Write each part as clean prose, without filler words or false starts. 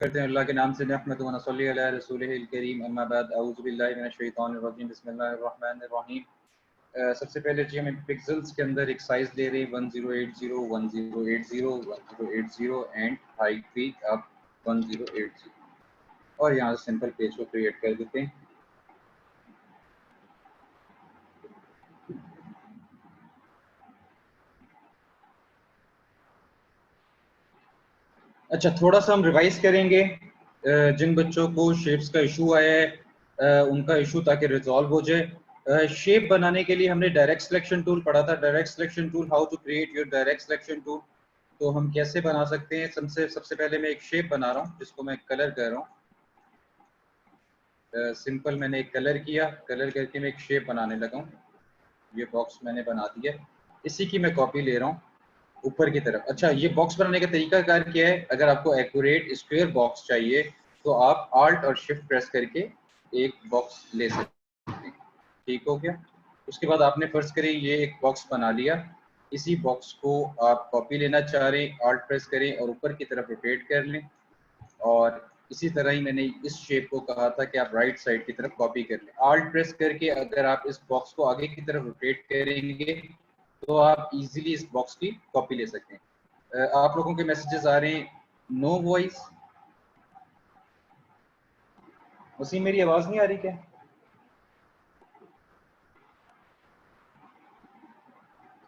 करते हैं अल्लाह के नाम से नहमदुहु व नसल्ली अला रसूलिहिल करीम अम्मा बाद अऊज़ु बिल्लाहि मिनश शैतानिर रजीम बिस्मिल्लाहिर रहमानिर रहीम। सबसे पहले जी हम पिक्सेल्स के अंदर एक साइज ले रहे हैं 1080 1080 एंड हाइट भी अब 1080 और यहाँ से सिंपल पेज को क्रिएट कर देते हैं। अच्छा, थोड़ा सा हम रिवाइज करेंगे जिन बच्चों को शेप्स का इशू आया है उनका इशू ताकि रिजॉल्व हो जाए। शेप बनाने के लिए हमने डायरेक्ट सिलेक्शन टूल पढ़ा था। Direct selection tool, how to create your direct selection tool. तो हम कैसे बना सकते हैं? सबसे पहले मैं एक शेप बना रहा हूँ जिसको मैं कलर कर रहा हूँ। सिंपल मैंने एक कलर किया, कलर करके मैं एक शेप बनाने लगा हूँ। ये बॉक्स मैंने बना दिया, इसी की मैं कॉपी ले रहा हूँ ऊपर की तरफ। अच्छा, ये बॉक्स बनाने का तरीका कार क्या है? अगर आपको एक्यूरेट स्क्वायर बॉक्स चाहिए तो आप आल्ट और शिफ्ट प्रेस करके एक बॉक्स ले सकते हैं। ठीक हो गया? उसके बाद आपने फर्ज करें ये एक बॉक्स बना लिया, इसी बॉक्स को आप कॉपी लेना चाह रहे हैं, आल्ट प्रेस करें और ऊपर की तरफ रोटेट कर लें। और इसी तरह ही मैंने इस शेप को कहा था कि आप राइट साइड की तरफ कॉपी कर लें। आल्ट प्रेस करके अगर आप इस बॉक्स को आगे की तरफ रोटेट करेंगे तो आप इजीली इस बॉक्स की कॉपी ले सकते हैं। आप लोगों के मैसेजेस आ रहे हैं, नो वॉइस। वसीम, मेरी आवाज नहीं आ रही क्या?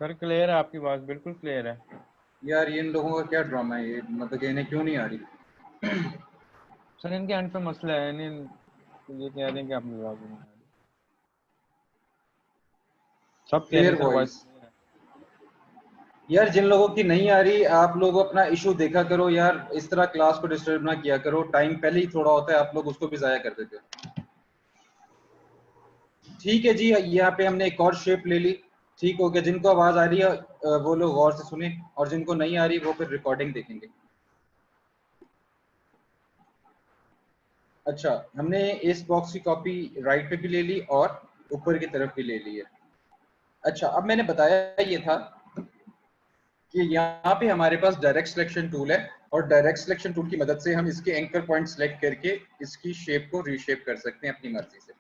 सर क्लियर है, आपकी बात बिल्कुल क्लियर है। यार ये इन लोगों का क्या ड्रामा है ये, मतलब इन्हें क्यों नहीं आ रही? सर इनके एंड पे मसला है, इन्हें ये कह रहे हैं कि आपकी आवाज नहीं आ रही। सब कह रहे क्लियर हैं सर वॉइस वॉइस। क्लियर है। यार जिन लोगों की नहीं आ रही, आप लोग अपना इशू देखा करो यार, इस तरह क्लास को डिस्टर्ब ना किया करो। टाइम पहले ही थोड़ा होता है, आप लोग उसको भी जाया कर देते हो। ठीक है जी, यहाँ पे हमने एक और शेप ले ली। ठीक हो गया। जिनको आवाज आ रही है वो लोग गौर से सुने, और जिनको नहीं आ रही वो फिर रिकॉर्डिंग देखेंगे। अच्छा, हमने इस बॉक्स की कॉपी राइट पे भी ले ली और ऊपर की तरफ भी ले ली है। अच्छा, अब मैंने बताया ये था कि यहाँ पे हमारे पास डायरेक्ट सिलेक्शन टूल है और डायरेक्ट सिलेक्शन टूल की मदद से हम इसके एंकर पॉइंट सेलेक्ट करके इसकी शेप को रीशेप कर सकते हैं अपनी मर्जी से।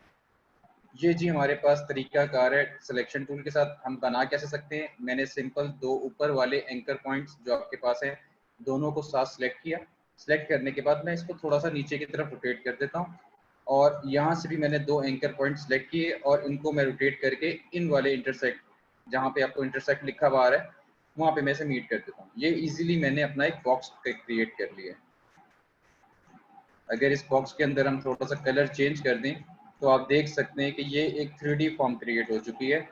ये जी हमारे पास तरीका कार है सिलेक्शन टूल के साथ हम बना कैसे सकते हैं। मैंने सिंपल दो ऊपर वाले एंकर पॉइंट्स जो आपके पास है दोनों को साथ सिलेक्ट किया। सिलेक्ट करने के बाद मैं इसको थोड़ा सा नीचे की तरफ रोटेट कर देता हूँ और यहाँ से भी मैंने दो एंकर पॉइंट सिलेक्ट किए और इनको मैं रोटेट करके इन वाले इंटरसेक्ट, जहाँ पे आपको इंटरसेक्ट लिखा हुआ आ रहा है वहाँ पे मैं इसे मीट कर देता हूँ। ये इजीली मैंने अपना एक बॉक्स क्रिएट कर लिया है। अगर इस बॉक्स के अंदर हम थोड़ा सा कलर चेंज कर दें तो आप देख सकते हैं कि ये एक 3D फॉर्म क्रिएट हो चुकी है।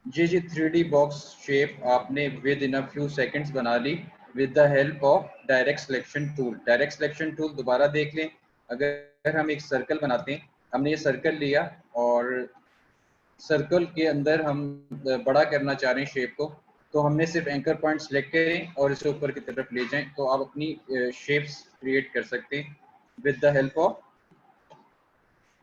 ये 3D बॉक्स शेप आपने within a few seconds बना ली with the help of direct selection tool. Direct selection tool दोबारा देख लें। अगर हम एक सर्कल बनाते हैं, हमने ये सर्कल लिया और सर्कल के अंदर हम बड़ा करना चाह रहे हैं शेप को, तो हमने सिर्फ एंकर पॉइंट सेलेक्ट करें और इसे ऊपर की तरफ ले जाएं तो आप अपनी शेप्स क्रिएट कर सकते हैं with the help of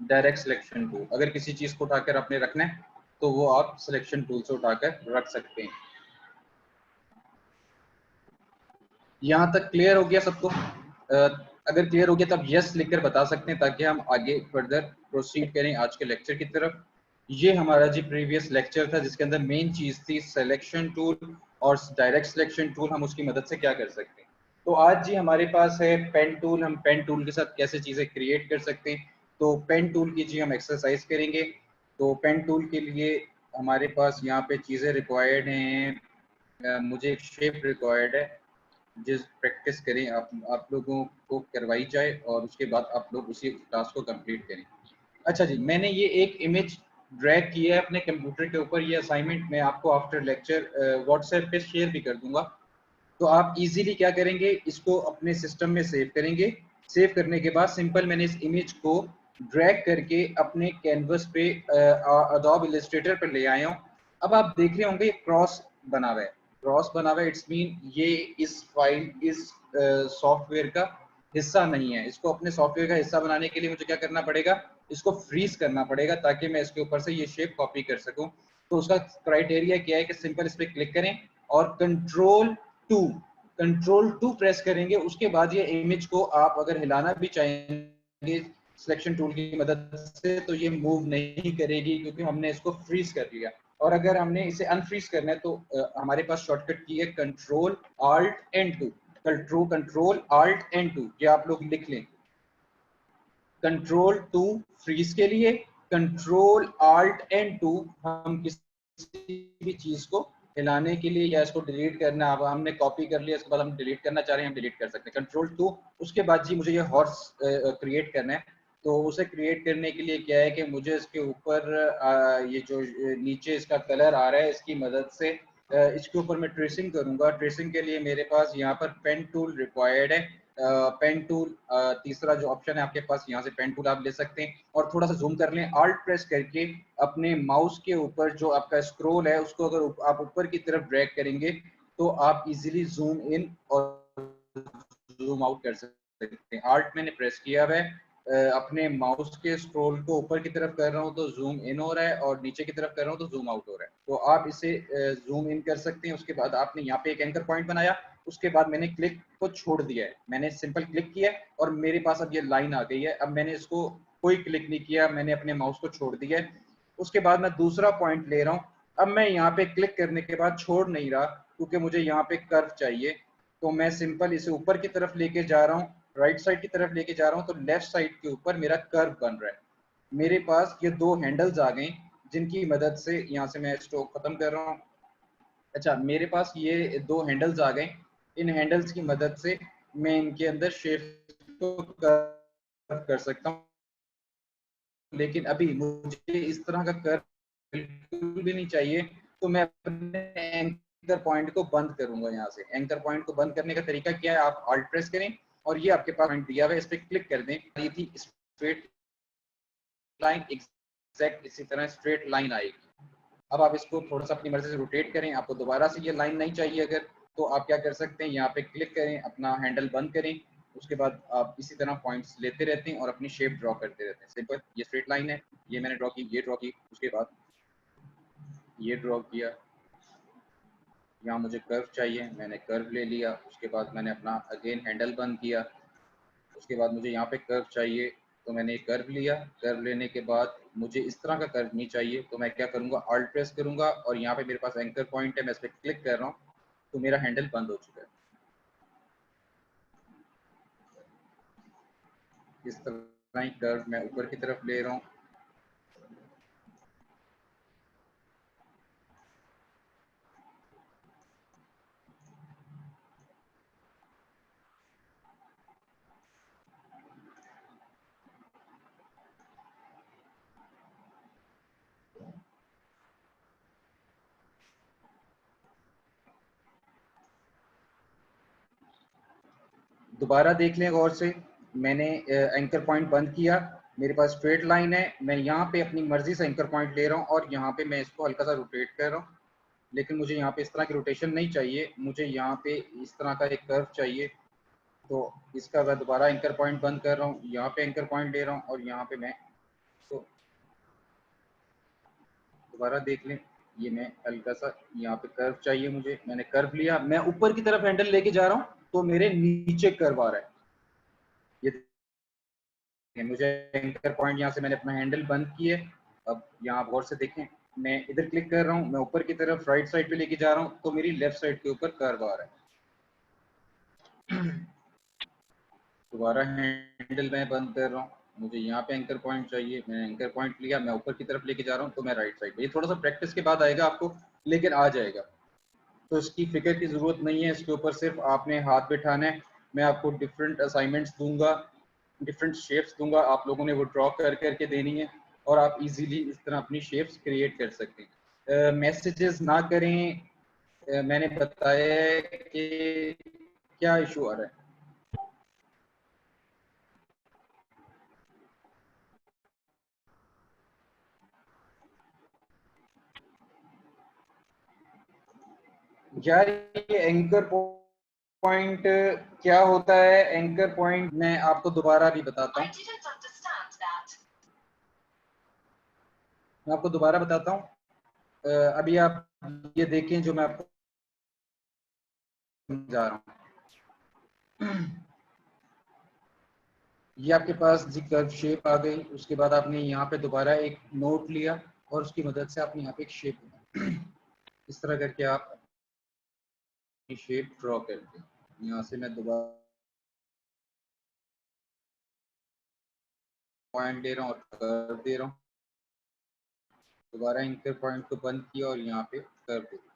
direct selection tool. अगर किसी चीज को उठाकर आपने रखना है तो वो आप सिलेक्शन टूल से उठाकर रख सकते हैं। यहाँ तक क्लियर हो गया सबको? अगर क्लियर हो गया तब यस लिखकर बता सकते हैं ताकि हम आगे फर्दर प्रोसीड करें आज के लेक्चर की तरफ। ये हमारा जी प्रीवियस लेक्चर था जिसके अंदर मेन चीज थी सिलेक्शन टूल और डायरेक्ट सिलेक्शन टूल हम उसकी मदद से क्या कर सकते हैं। तो आज जी हमारे पास है पेन टूल। हम पेन टूल के साथ कैसे चीजें क्रिएट कर सकते हैं, तो पेन टूल की जी हम एक्सरसाइज करेंगे। तो पेन टूल के लिए हमारे पास यहाँ पे चीजें रिक्वायर्ड हैं। मुझे एक शेप रिक्वायर्ड है जिस प्रैक्टिस करें आप लोगों को करवाई जाए और उसके बाद आप लोग उसी टास्क को कंप्लीट करें। अच्छा जी, मैंने ये एक इमेज ड्रैग की है अपने कंप्यूटर के ऊपर। ये असाइनमेंट मैं आपको आफ्टर लेक्चर व्हाट्सएप पे शेयर भी कर दूंगा। तो आप इजीली क्या करेंगे, इसको अपने सिस्टम में सेव करेंगे। सेव करने के बाद सिंपल मैंने इस इमेज को ड्रैग करके अपने कैनवस पे अडोब इलस्ट्रेटर पर ले आया हूँ। अब आप देख रहे होंगे क्रॉस बना हुआ है। क्रॉस बना हुआ है, इट्स मीन ये इस फाइल इस सॉफ्टवेयर का हिस्सा नहीं है। इसको अपने सॉफ्टवेयर का हिस्सा बनाने के लिए मुझे क्या करना पड़ेगा, इसको फ्रीज करना पड़ेगा ताकि मैं इसके ऊपर से ये शेप कॉपी कर सकूं। तो उसका क्राइटेरिया क्या है कि सिंपल इस पर क्लिक करें और कंट्रोल 2 कंट्रोल 2 प्रेस करेंगे, उसके बाद ये इमेज को आप अगर हिलाना भी चाहेंगे सिलेक्शन टूल की मदद से तो ये मूव नहीं करेगी क्योंकि हमने इसको फ्रीज कर लिया। और अगर हमने इसे अनफ्रीज करना है तो हमारे पास शॉर्टकट की है control alt and 2। Control alt and 2 ये आप लोग लिख लें। कंट्रोल 2 फ्रीज के लिए, कंट्रोल आल्ट एंड 2 हम किसी भी चीज को हिलाने के लिए या इसको डिलीट करना, अब हमने कॉपी कर लिया इसके बाद हम डिलीट करना चाह रहे हैं हम डिलीट कर सकते हैं। कंट्रोल 2 उसके बाद जी मुझे ये हॉर्स क्रिएट करना है, तो उसे क्रिएट करने के लिए क्या है कि मुझे इसके ऊपर ये जो नीचे इसका कलर आ रहा है इसकी मदद से इसके ऊपर मैं ट्रेसिंग करूंगा। ट्रेसिंग के लिए मेरे पास यहाँ पर पेन टूल रिक्वायर्ड है। पेन टूल तीसरा जो ऑप्शन है आपके पास, यहाँ से पेन टूल आप ले सकते हैं और थोड़ा सा जूम कर लें। आल्ट प्रेस करके अपने माउस के ऊपर जो आपका स्क्रॉल है उसको अगर आप ऊपर की तरफ ड्रैग करेंगे तो आप इजीली जूम इन और जूम आउट कर सकते हैं। आल्ट मैंने प्रेस किया है, अपने माउस के स्क्रॉल को ऊपर की तरफ कर रहा हूँ तो जूम इन हो रहा है और नीचे की तरफ कर रहा हूँ तो जूम आउट हो रहा है। तो आप इसे जूम इन कर सकते हैं। उसके बाद आपने यहाँ पे एक एंकर पॉइंट बनाया, उसके बाद मैंने क्लिक को छोड़ दिया है, मैंने सिंपल क्लिक किया और मेरे पास अब ये लाइन आ गई है। अब मैंने इसको कोई क्लिक नहीं किया, मैंने अपने माउस को छोड़ दिया है। उसके बाद मैं दूसरा पॉइंट ले रहा हूँ। अब मैं यहाँ पे क्लिक करने के बाद छोड़ नहीं रहा क्योंकि मुझे यहाँ पे कर्व चाहिए, तो मैं सिंपल इसे ऊपर की तरफ लेके जा रहा हूँ, राइट साइड की तरफ लेके जा रहा हूँ तो लेफ्ट साइड के ऊपर मेरा कर्व बन रहा है। मेरे पास ये दो हैंडल्स आ गए जिनकी मदद से, यहाँ से मैं स्ट्रोक खत्म कर रहा हूँ। अच्छा, मेरे पास ये दो हैंडल्स आ गए, इन हैंडल्स की मदद से मैं इनके अंदर शेप को कर्व कर सकता हूँ। लेकिन अभी मुझे इस तरह का कर्व बिल्कुल भी नहीं चाहिए, तो मैं अपने एंकर पॉइंट को बंद करूंगा। यहाँ से एंकर पॉइंट को बंद करने का तरीका क्या है, आप ऑल्ट प्रेस करें और ये आपके पास पॉइंट दिया हुआ है इस पर क्लिक कर दें। ये थी स्ट्रेट लाइन, एग्जैक्ट इसी तरह स्ट्रेट लाइन आएगी। अब आप इसको थोड़ा सा अपनी मर्जी से रोटेट करें, आपको दोबारा से ये लाइन नहीं चाहिए अगर, तो आप क्या कर सकते हैं, यहाँ पे क्लिक करें, अपना हैंडल बंद करें, उसके बाद आप इसी तरह पॉइंट्स लेते रहते हैं और अपनी शेप ड्रॉ करते रहते हैं। सिंपल, ये स्ट्रेट लाइन है, ये मैंने ड्रॉ की, ये ड्रॉ की, उसके बाद ये ड्रॉ किया, यहाँ मुझे कर्व चाहिए, मैंने कर्व ले लिया, उसके बाद मैंने अपना अगेन हैंडल बंद किया, उसके बाद मुझे यहाँ पे कर्व चाहिए तो मैंने कर्व लिया। कर्व लेने के बाद मुझे इस तरह का कर्व नहीं चाहिए तो मैं क्या करूँगा, ऑल्ट प्रेस करूँगा और यहाँ पे मेरे पास एंकर पॉइंट है, मैं इस पर क्लिक कर रहा हूँ तो मेरा हैंडल बंद हो चुका है। इस तरह ही कर्व मैं ऊपर की तरफ ले रहा हूँ। दोबारा देख लें गौर से, मैंने एंकर पॉइंट बंद किया, मेरे पास स्ट्रेट लाइन है, मैं यहाँ पे अपनी मर्जी से एंकर पॉइंट ले रहा हूँ और यहाँ पे मैं इसको हल्का सा रोटेट कर रहा हूँ। लेकिन मुझे यहाँ पे इस तरह की रोटेशन नहीं चाहिए, मुझे यहाँ पे इस तरह का एक कर्व चाहिए। तो इसका मैं दोबारा एंकर पॉइंट बंद कर रहा हूँ, यहाँ पे एंकर पॉइंट ले रहा हूँ और यहाँ पे मैं तो दोबारा देख लें, ये मैं हल्का सा यहाँ पे कर्व चाहिए मुझे, मैंने कर्व लिया, मैं ऊपर की तरफ हैंडल लेके जा रहा हूँ तो मेरे नीचे कर्व आ रहा है। ये मुझे एंकर पॉइंट, यहाँ से मैंने अपना हैंडल बंद किए। अब यहाँ गौर से देखें, मैं इधर क्लिक कर रहा हूँ, मैं ऊपर की तरफ राइट साइड पे लेके जा रहा हूँ तो मेरी लेफ्ट साइड के ऊपर कर्व आ रहा है। दोबारा हैंडल मैं बंद कर रहा हूँ, मुझे यहाँ पे एंकर पॉइंट चाहिए, मैंने एंकर पॉइंट लिया, मैं ऊपर की तरफ लेके जा रहा हूँ तो मैं राइट साइड पे, ये थोड़ा सा प्रैक्टिस के बाद आएगा आपको, लेकिन आ जाएगा, तो इसकी फिक्र की जरूरत नहीं है। इसके ऊपर सिर्फ आपने हाथ बिठाना है। मैं आपको डिफरेंट असाइनमेंट्स दूंगा, डिफरेंट शेप्स दूंगा, आप लोगों ने वो ड्रॉ कर करके देनी है और आप इजीली इस तरह अपनी शेप्स क्रिएट कर सकते हैं। मैसेजेस ना करें, मैंने बताया है कि क्या इशू आ रहा है। यार ये एंकर पॉइंट क्या होता है, एंकर पॉइंट मैं आपको दोबारा भी बताता हूँ, मैं आपको दोबारा बताता हूँ। अभी आप ये देखें जो मैं आपको समझा रहा हूँ। ये आपके पास जी कर्व शेप आ गई। उसके बाद आपने यहाँ पे दोबारा एक नोट लिया और उसकी मदद से आपने यहाँ पे एक शेप बनाई। इस तरह करके आप शेप ड्रॉ करते हैं। यहाँ से मैं दोबारा पॉइंट दे रहा हूँ और कर्व दे रहा हूँ। दोबारा एंकर पॉइंट को बंद किया और यहाँ पे कर्व दे दिया।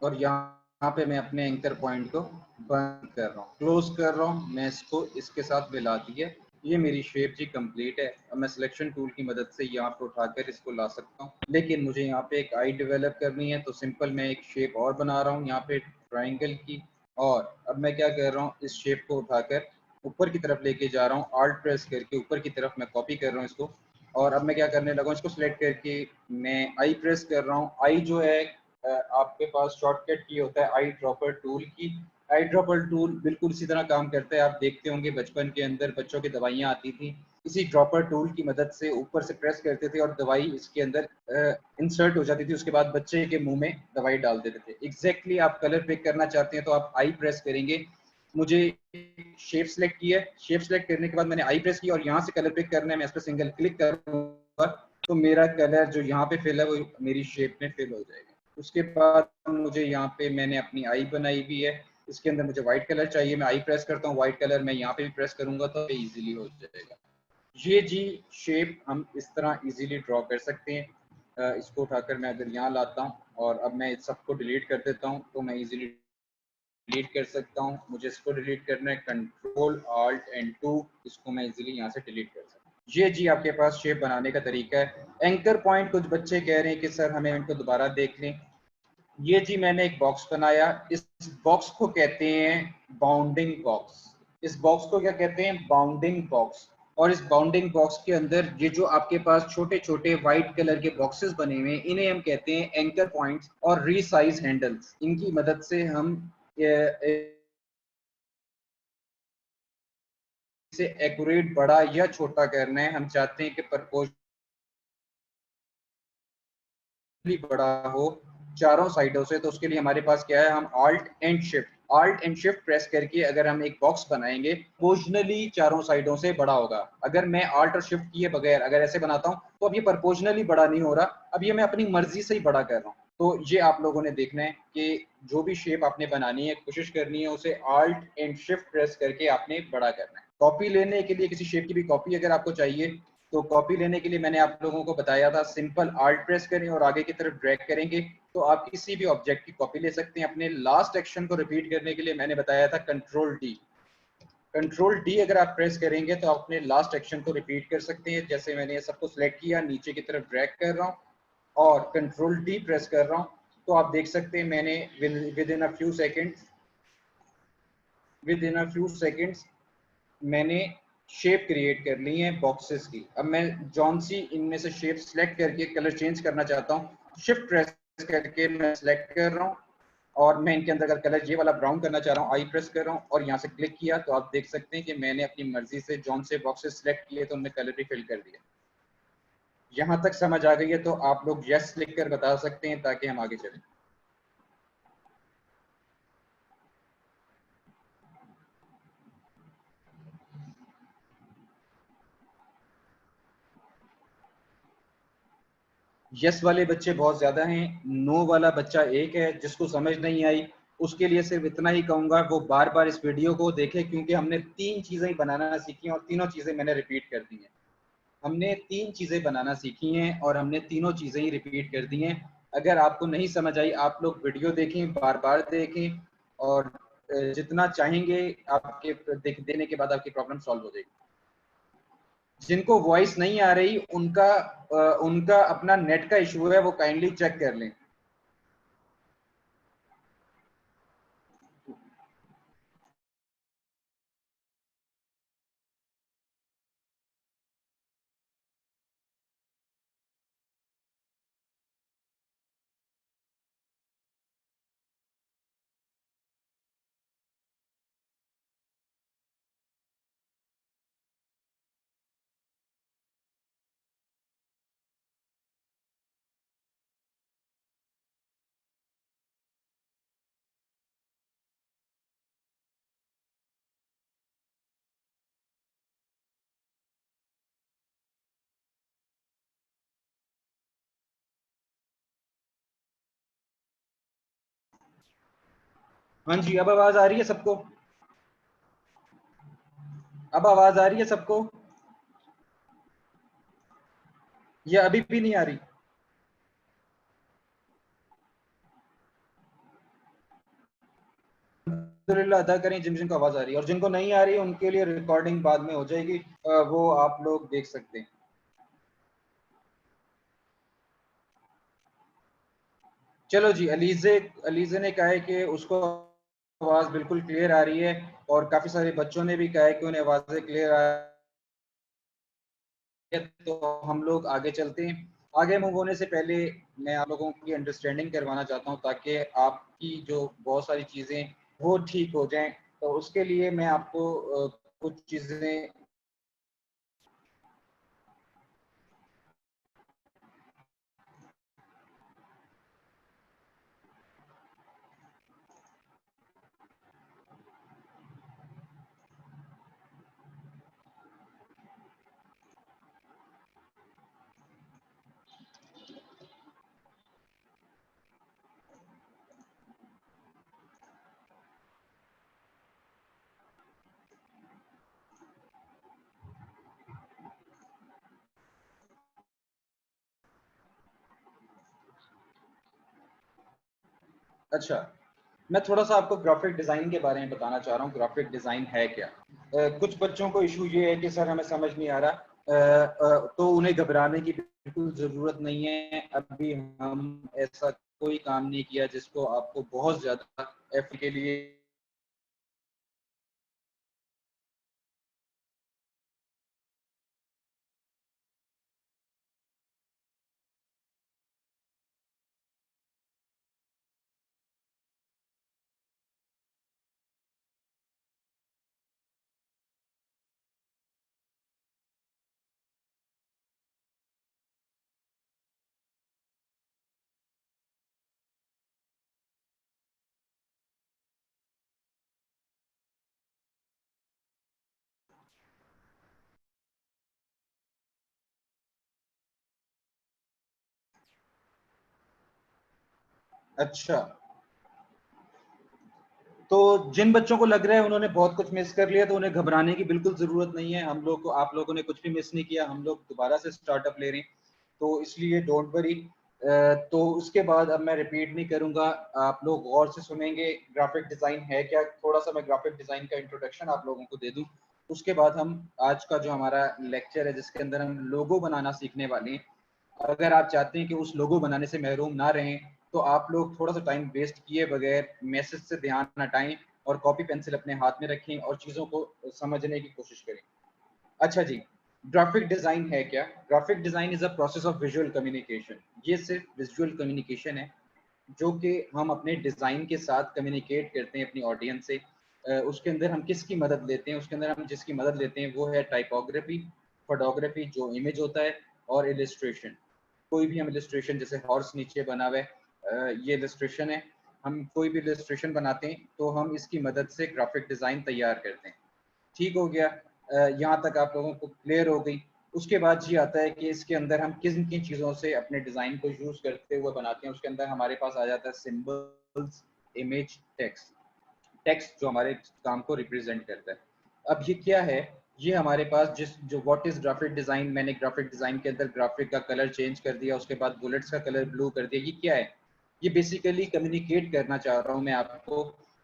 और यहाँ पे मैं अपने एंकर पॉइंट को बंद कर रहा हूँ, क्लोज कर रहा हूँ। मैं इसको इसके साथ मिला दिया। ये मेरी शेप जी कंप्लीट है। अब मैं सिलेक्शन टूल की मदद से यहाँ पे उठाकर इसको ला सकता हूँ, लेकिन मुझे यहाँ पे एक आई डेवलप करनी है, तो सिंपल मैं एक शेप और बना रहा हूँ यहाँ पे ट्राइंगल की। और अब मैं क्या कर रहा हूँ, इस शेप को उठाकर ऊपर की तरफ लेके जा रहा हूँ, आल्ट प्रेस करके ऊपर की तरफ मैं कॉपी कर रहा हूँ इसको। और अब मैं क्या करने लगा हूँ, इसको सिलेक्ट करके मैं आई प्रेस कर रहा हूँ। आई जो है आपके पास शॉर्टकट की होता है आई ड्रॉपर टूल की। आई ड्रॉपर टूल बिल्कुल इसी तरह काम करता है। आप देखते होंगे बचपन के अंदर बच्चों की दवाइयाँ आती थी, इसी ड्रॉपर टूल की मदद से ऊपर से प्रेस करते थे और दवाई इसके अंदर इंसर्ट हो जाती थी। उसके बाद बच्चे के मुंह में दवाई डाल देते थे। एग्जैक्टली आप कलर पिक करना चाहते हैं तो आप आई प्रेस करेंगे। मुझे शेप सेलेक्ट की है, शेप सेलेक्ट करने के बाद मैंने आई प्रेस किया और यहाँ से कलर पिक करना है। मैं इस पर सिंगल क्लिक करूंगा तो मेरा कलर जो यहाँ पे फिल है वो मेरी शेप में फिल हो जाएगा। उसके बाद मुझे यहाँ पे मैंने अपनी आई बनाई हुई है, इसके अंदर मुझे व्हाइट कलर चाहिए। मैं आई प्रेस करता हूँ, व्हाइट कलर मैं यहाँ पे भी प्रेस करूंगा तो इजीली हो जाएगा। ये जी शेप हम इस तरह इजीली ड्रॉ कर सकते हैं। इसको उठाकर मैं अगर यहाँ लाता हूँ और अब मैं इस सबको डिलीट कर देता हूँ तो मैं इजीली डिलीट कर सकता हूँ। मुझे इसको डिलीट करना है, कंट्रोल आल्ट एंड 2, इसको मैं इजीली यहाँ से डिलीट कर सकता हूँ। ये जी आपके पास शेप बनाने का तरीका है। एंकर पॉइंट कुछ बच्चे कह रहे हैं कि सर हमें इनको दोबारा देख लें। ये जी मैंने एक बॉक्स बनाया, इस बॉक्स को कहते हैं बाउंडिंग बॉक्स। इस बॉक्स को क्या कहते हैं, बाउंडिंग बॉक्स। और इस बाउंडिंग बॉक्स के अंदर ये जो आपके पास छोटे छोटे व्हाइट कलर के बॉक्सेस बने हुए हैं, इन्हें हम कहते हैं एंकर पॉइंट्स और रीसाइज हैंडल्स। इनकी मदद से हम इसे एक्यूरेट बड़ा या छोटा करना है। हम चाहते हैं कि प्रपोर्शनली बड़ा हो चारों साइडों से, तो उसके लिए हमारे पास क्या है, हम आल्ट एंड शिफ्ट प्रेस करके अगर हम एक बॉक्स बनाएंगे प्रोपोर्शनली चारों साइडों से बड़ा होगा। अगर मैं आल्ट और शिफ्ट किए बगैर अगर ऐसे बनाता हूं तो अब ये प्रोपोर्शनली बड़ा नहीं हो रहा, अब ये मैं अपनी मर्जी से ही बड़ा कर रहा हूं। तो ये आप लोगों ने देखना है कि जो भी शेप आपने बनानी है कोशिश करनी है उसे आल्ट एंड शिफ्ट प्रेस करके आपने बड़ा करना है। कॉपी लेने के लिए किसी शेप की भी कॉपी अगर आपको चाहिए तो कॉपी लेने के लिए मैंने आप लोगों को बताया था, सिंपल आल्ट प्रेस करें और आगे की तरफ ड्रैग करेंगे तो आप किसी भी ऑब्जेक्ट की कॉपी ले सकते हैं। अपने लास्ट एक्शन को रिपीट करने के लिए मैंने बताया था कंट्रोल डी। कंट्रोल डी अगर आप प्रेस करेंगे तो आप अपने लास्ट एक्शन को रिपीट कर सकते हैं। जैसे मैंने सबको सिलेक्ट किया, नीचे की तरफ ड्रैग कर रहा हूँ और कंट्रोल डी प्रेस कर रहा हूँ तो आप देख सकते हैं मैंने with in a few seconds मैंने शेप क्रिएट कर ली है बॉक्सेस की। अब मैं जॉन सी इनमें से शेप सिलेक्ट करके कलर चेंज करना चाहता हूँ, शिफ्ट प्रेस करके मैं सिलेक्ट कर रहा हूँ और मैं इनके अंदर अगर कलर ये वाला ब्राउन करना चाह रहा हूँ, आई प्रेस कर रहा हूँ और यहाँ से क्लिक किया तो आप देख सकते हैं कि मैंने अपनी मर्जी से जॉन से बॉक्सेस सिलेक्ट किए तो उनमें कलर भी फिल कर दिया। यहाँ तक समझ आ गई है तो आप लोग यस लिख कर बता सकते हैं ताकि हम आगे चलें। यस वाले बच्चे बहुत ज्यादा हैं, नो वाला बच्चा एक है। जिसको समझ नहीं आई उसके लिए सिर्फ इतना ही कहूंगा वो बार बार इस वीडियो को देखे, क्योंकि हमने 3 चीजें बनाना सीखी हैं और तीनों चीजें मैंने रिपीट कर दी हैं। हमने 3 चीजें बनाना सीखी हैं और हमने तीनों चीजें ही रिपीट कर दी हैं। अगर आपको नहीं समझ आई आप लोग वीडियो देखें, बार बार देखें और जितना चाहेंगे आपके देने के बाद आपकी प्रॉब्लम सॉल्व हो जाएगी। जिनको वॉइस नहीं आ रही उनका अपना नेट का इशू है, वो काइंडली चेक कर लें। हाँ जी, अब आवाज आ रही है सबको? अब आवाज आ रही है सबको या अभी भी नहीं आ रही? अल्हम्दुलिल्लाह अदा करें जिन जिनको आवाज आ रही है, और जिनको नहीं आ रही है उनके लिए रिकॉर्डिंग बाद में हो जाएगी, वो आप लोग देख सकते हैं। चलो जी, अलीजे अलीजे ने कहा है कि उसको आवाज बिल्कुल क्लियर आ रही है, और काफी सारे बच्चों ने भी कहा है कि उन्हें आवाजें क्लियर आ रही है। तो हम लोग आगे चलते हैं। आगे मूव होने से पहले मैं आप लोगों की अंडरस्टैंडिंग करवाना चाहता हूँ, ताकि आपकी जो बहुत सारी चीजें वो ठीक हो जाएं। तो उसके लिए मैं आपको कुछ चीजें अच्छा, मैं थोड़ा सा आपको ग्राफिक डिज़ाइन के बारे में बताना चाह रहा हूँ। ग्राफिक डिज़ाइन है क्या? कुछ बच्चों को इशू ये है कि सर हमें समझ नहीं आ रहा, तो उन्हें घबराने की बिल्कुल ज़रूरत नहीं है। अभी हम ऐसा कोई काम नहीं किया जिसको आपको बहुत ज़्यादा एफ के लिए अच्छा, तो जिन बच्चों को लग रहा है उन्होंने बहुत कुछ मिस कर लिया, तो उन्हें घबराने की बिल्कुल ज़रूरत नहीं है। हम लोग को, आप लोगों ने कुछ भी मिस नहीं किया, हम लोग दोबारा से स्टार्टअप ले रहे हैं, तो इसलिए डोंट वरी। तो उसके बाद अब मैं रिपीट नहीं करूंगा, आप लोग गौर से सुनेंगे ग्राफिक डिज़ाइन है क्या। थोड़ा सा मैं ग्राफिक डिज़ाइन का इंट्रोडक्शन आप लोगों को दे दूं, उसके बाद हम आज का जो हमारा लेक्चर है जिसके अंदर हम लोगो बनाना सीखने वाले हैं, अगर आप चाहते हैं कि उस लोगो बनाने से महरूम ना रहें, तो आप लोग थोड़ा सा टाइम वेस्ट किए बगैर मैसेज से ध्यान हटाएं और कॉपी पेंसिल अपने हाथ में रखें और चीज़ों को समझने की कोशिश करें। अच्छा जी, ग्राफिक डिज़ाइन है क्या? Graphic design is a process of visual communication. ये सिर्फ विजुअल कम्युनिकेशन है जो कि हम अपने डिज़ाइन के साथ कम्युनिकेट करते हैं अपनी ऑडियंस से। उसके अंदर हम किसकी मदद लेते हैं? उसके अंदर हम जिसकी मदद लेते हैं वो है टाइपोग्राफी, फोटोग्राफी जो इमेज होता है, और इलस्ट्रेशन। कोई भी हम इलस्ट्रेशन, जैसे हॉर्स नीचे बना हुआ है, ये इलस्ट्रेशन है। हम कोई भी इलस्ट्रेशन बनाते हैं तो हम इसकी मदद से ग्राफिक डिज़ाइन तैयार करते हैं। ठीक हो गया? यहाँ तक आप लोगों को क्लियर हो गई। उसके बाद ये आता है कि इसके अंदर हम किन किन चीज़ों से अपने डिज़ाइन को यूज़ करते हुए बनाते हैं। उसके अंदर हमारे पास आ जाता है सिंबल्स, इमेज, टेक्स्ट। टेक्स्ट जो हमारे काम को रिप्रेजेंट करता है। अब ये क्या है? ये हमारे पास जिस जो व्हाट इज ग्राफिक डिजाइन, मैंने ग्राफिक डिजाइन के अंदर ग्राफिक का कलर चेंज कर दिया, उसके बाद बुलेट्स का कलर ब्लू कर दिया। ये क्या है? ये बेसिकली कम्युनिकेट करना चाह रहा हूँ मैं आपको,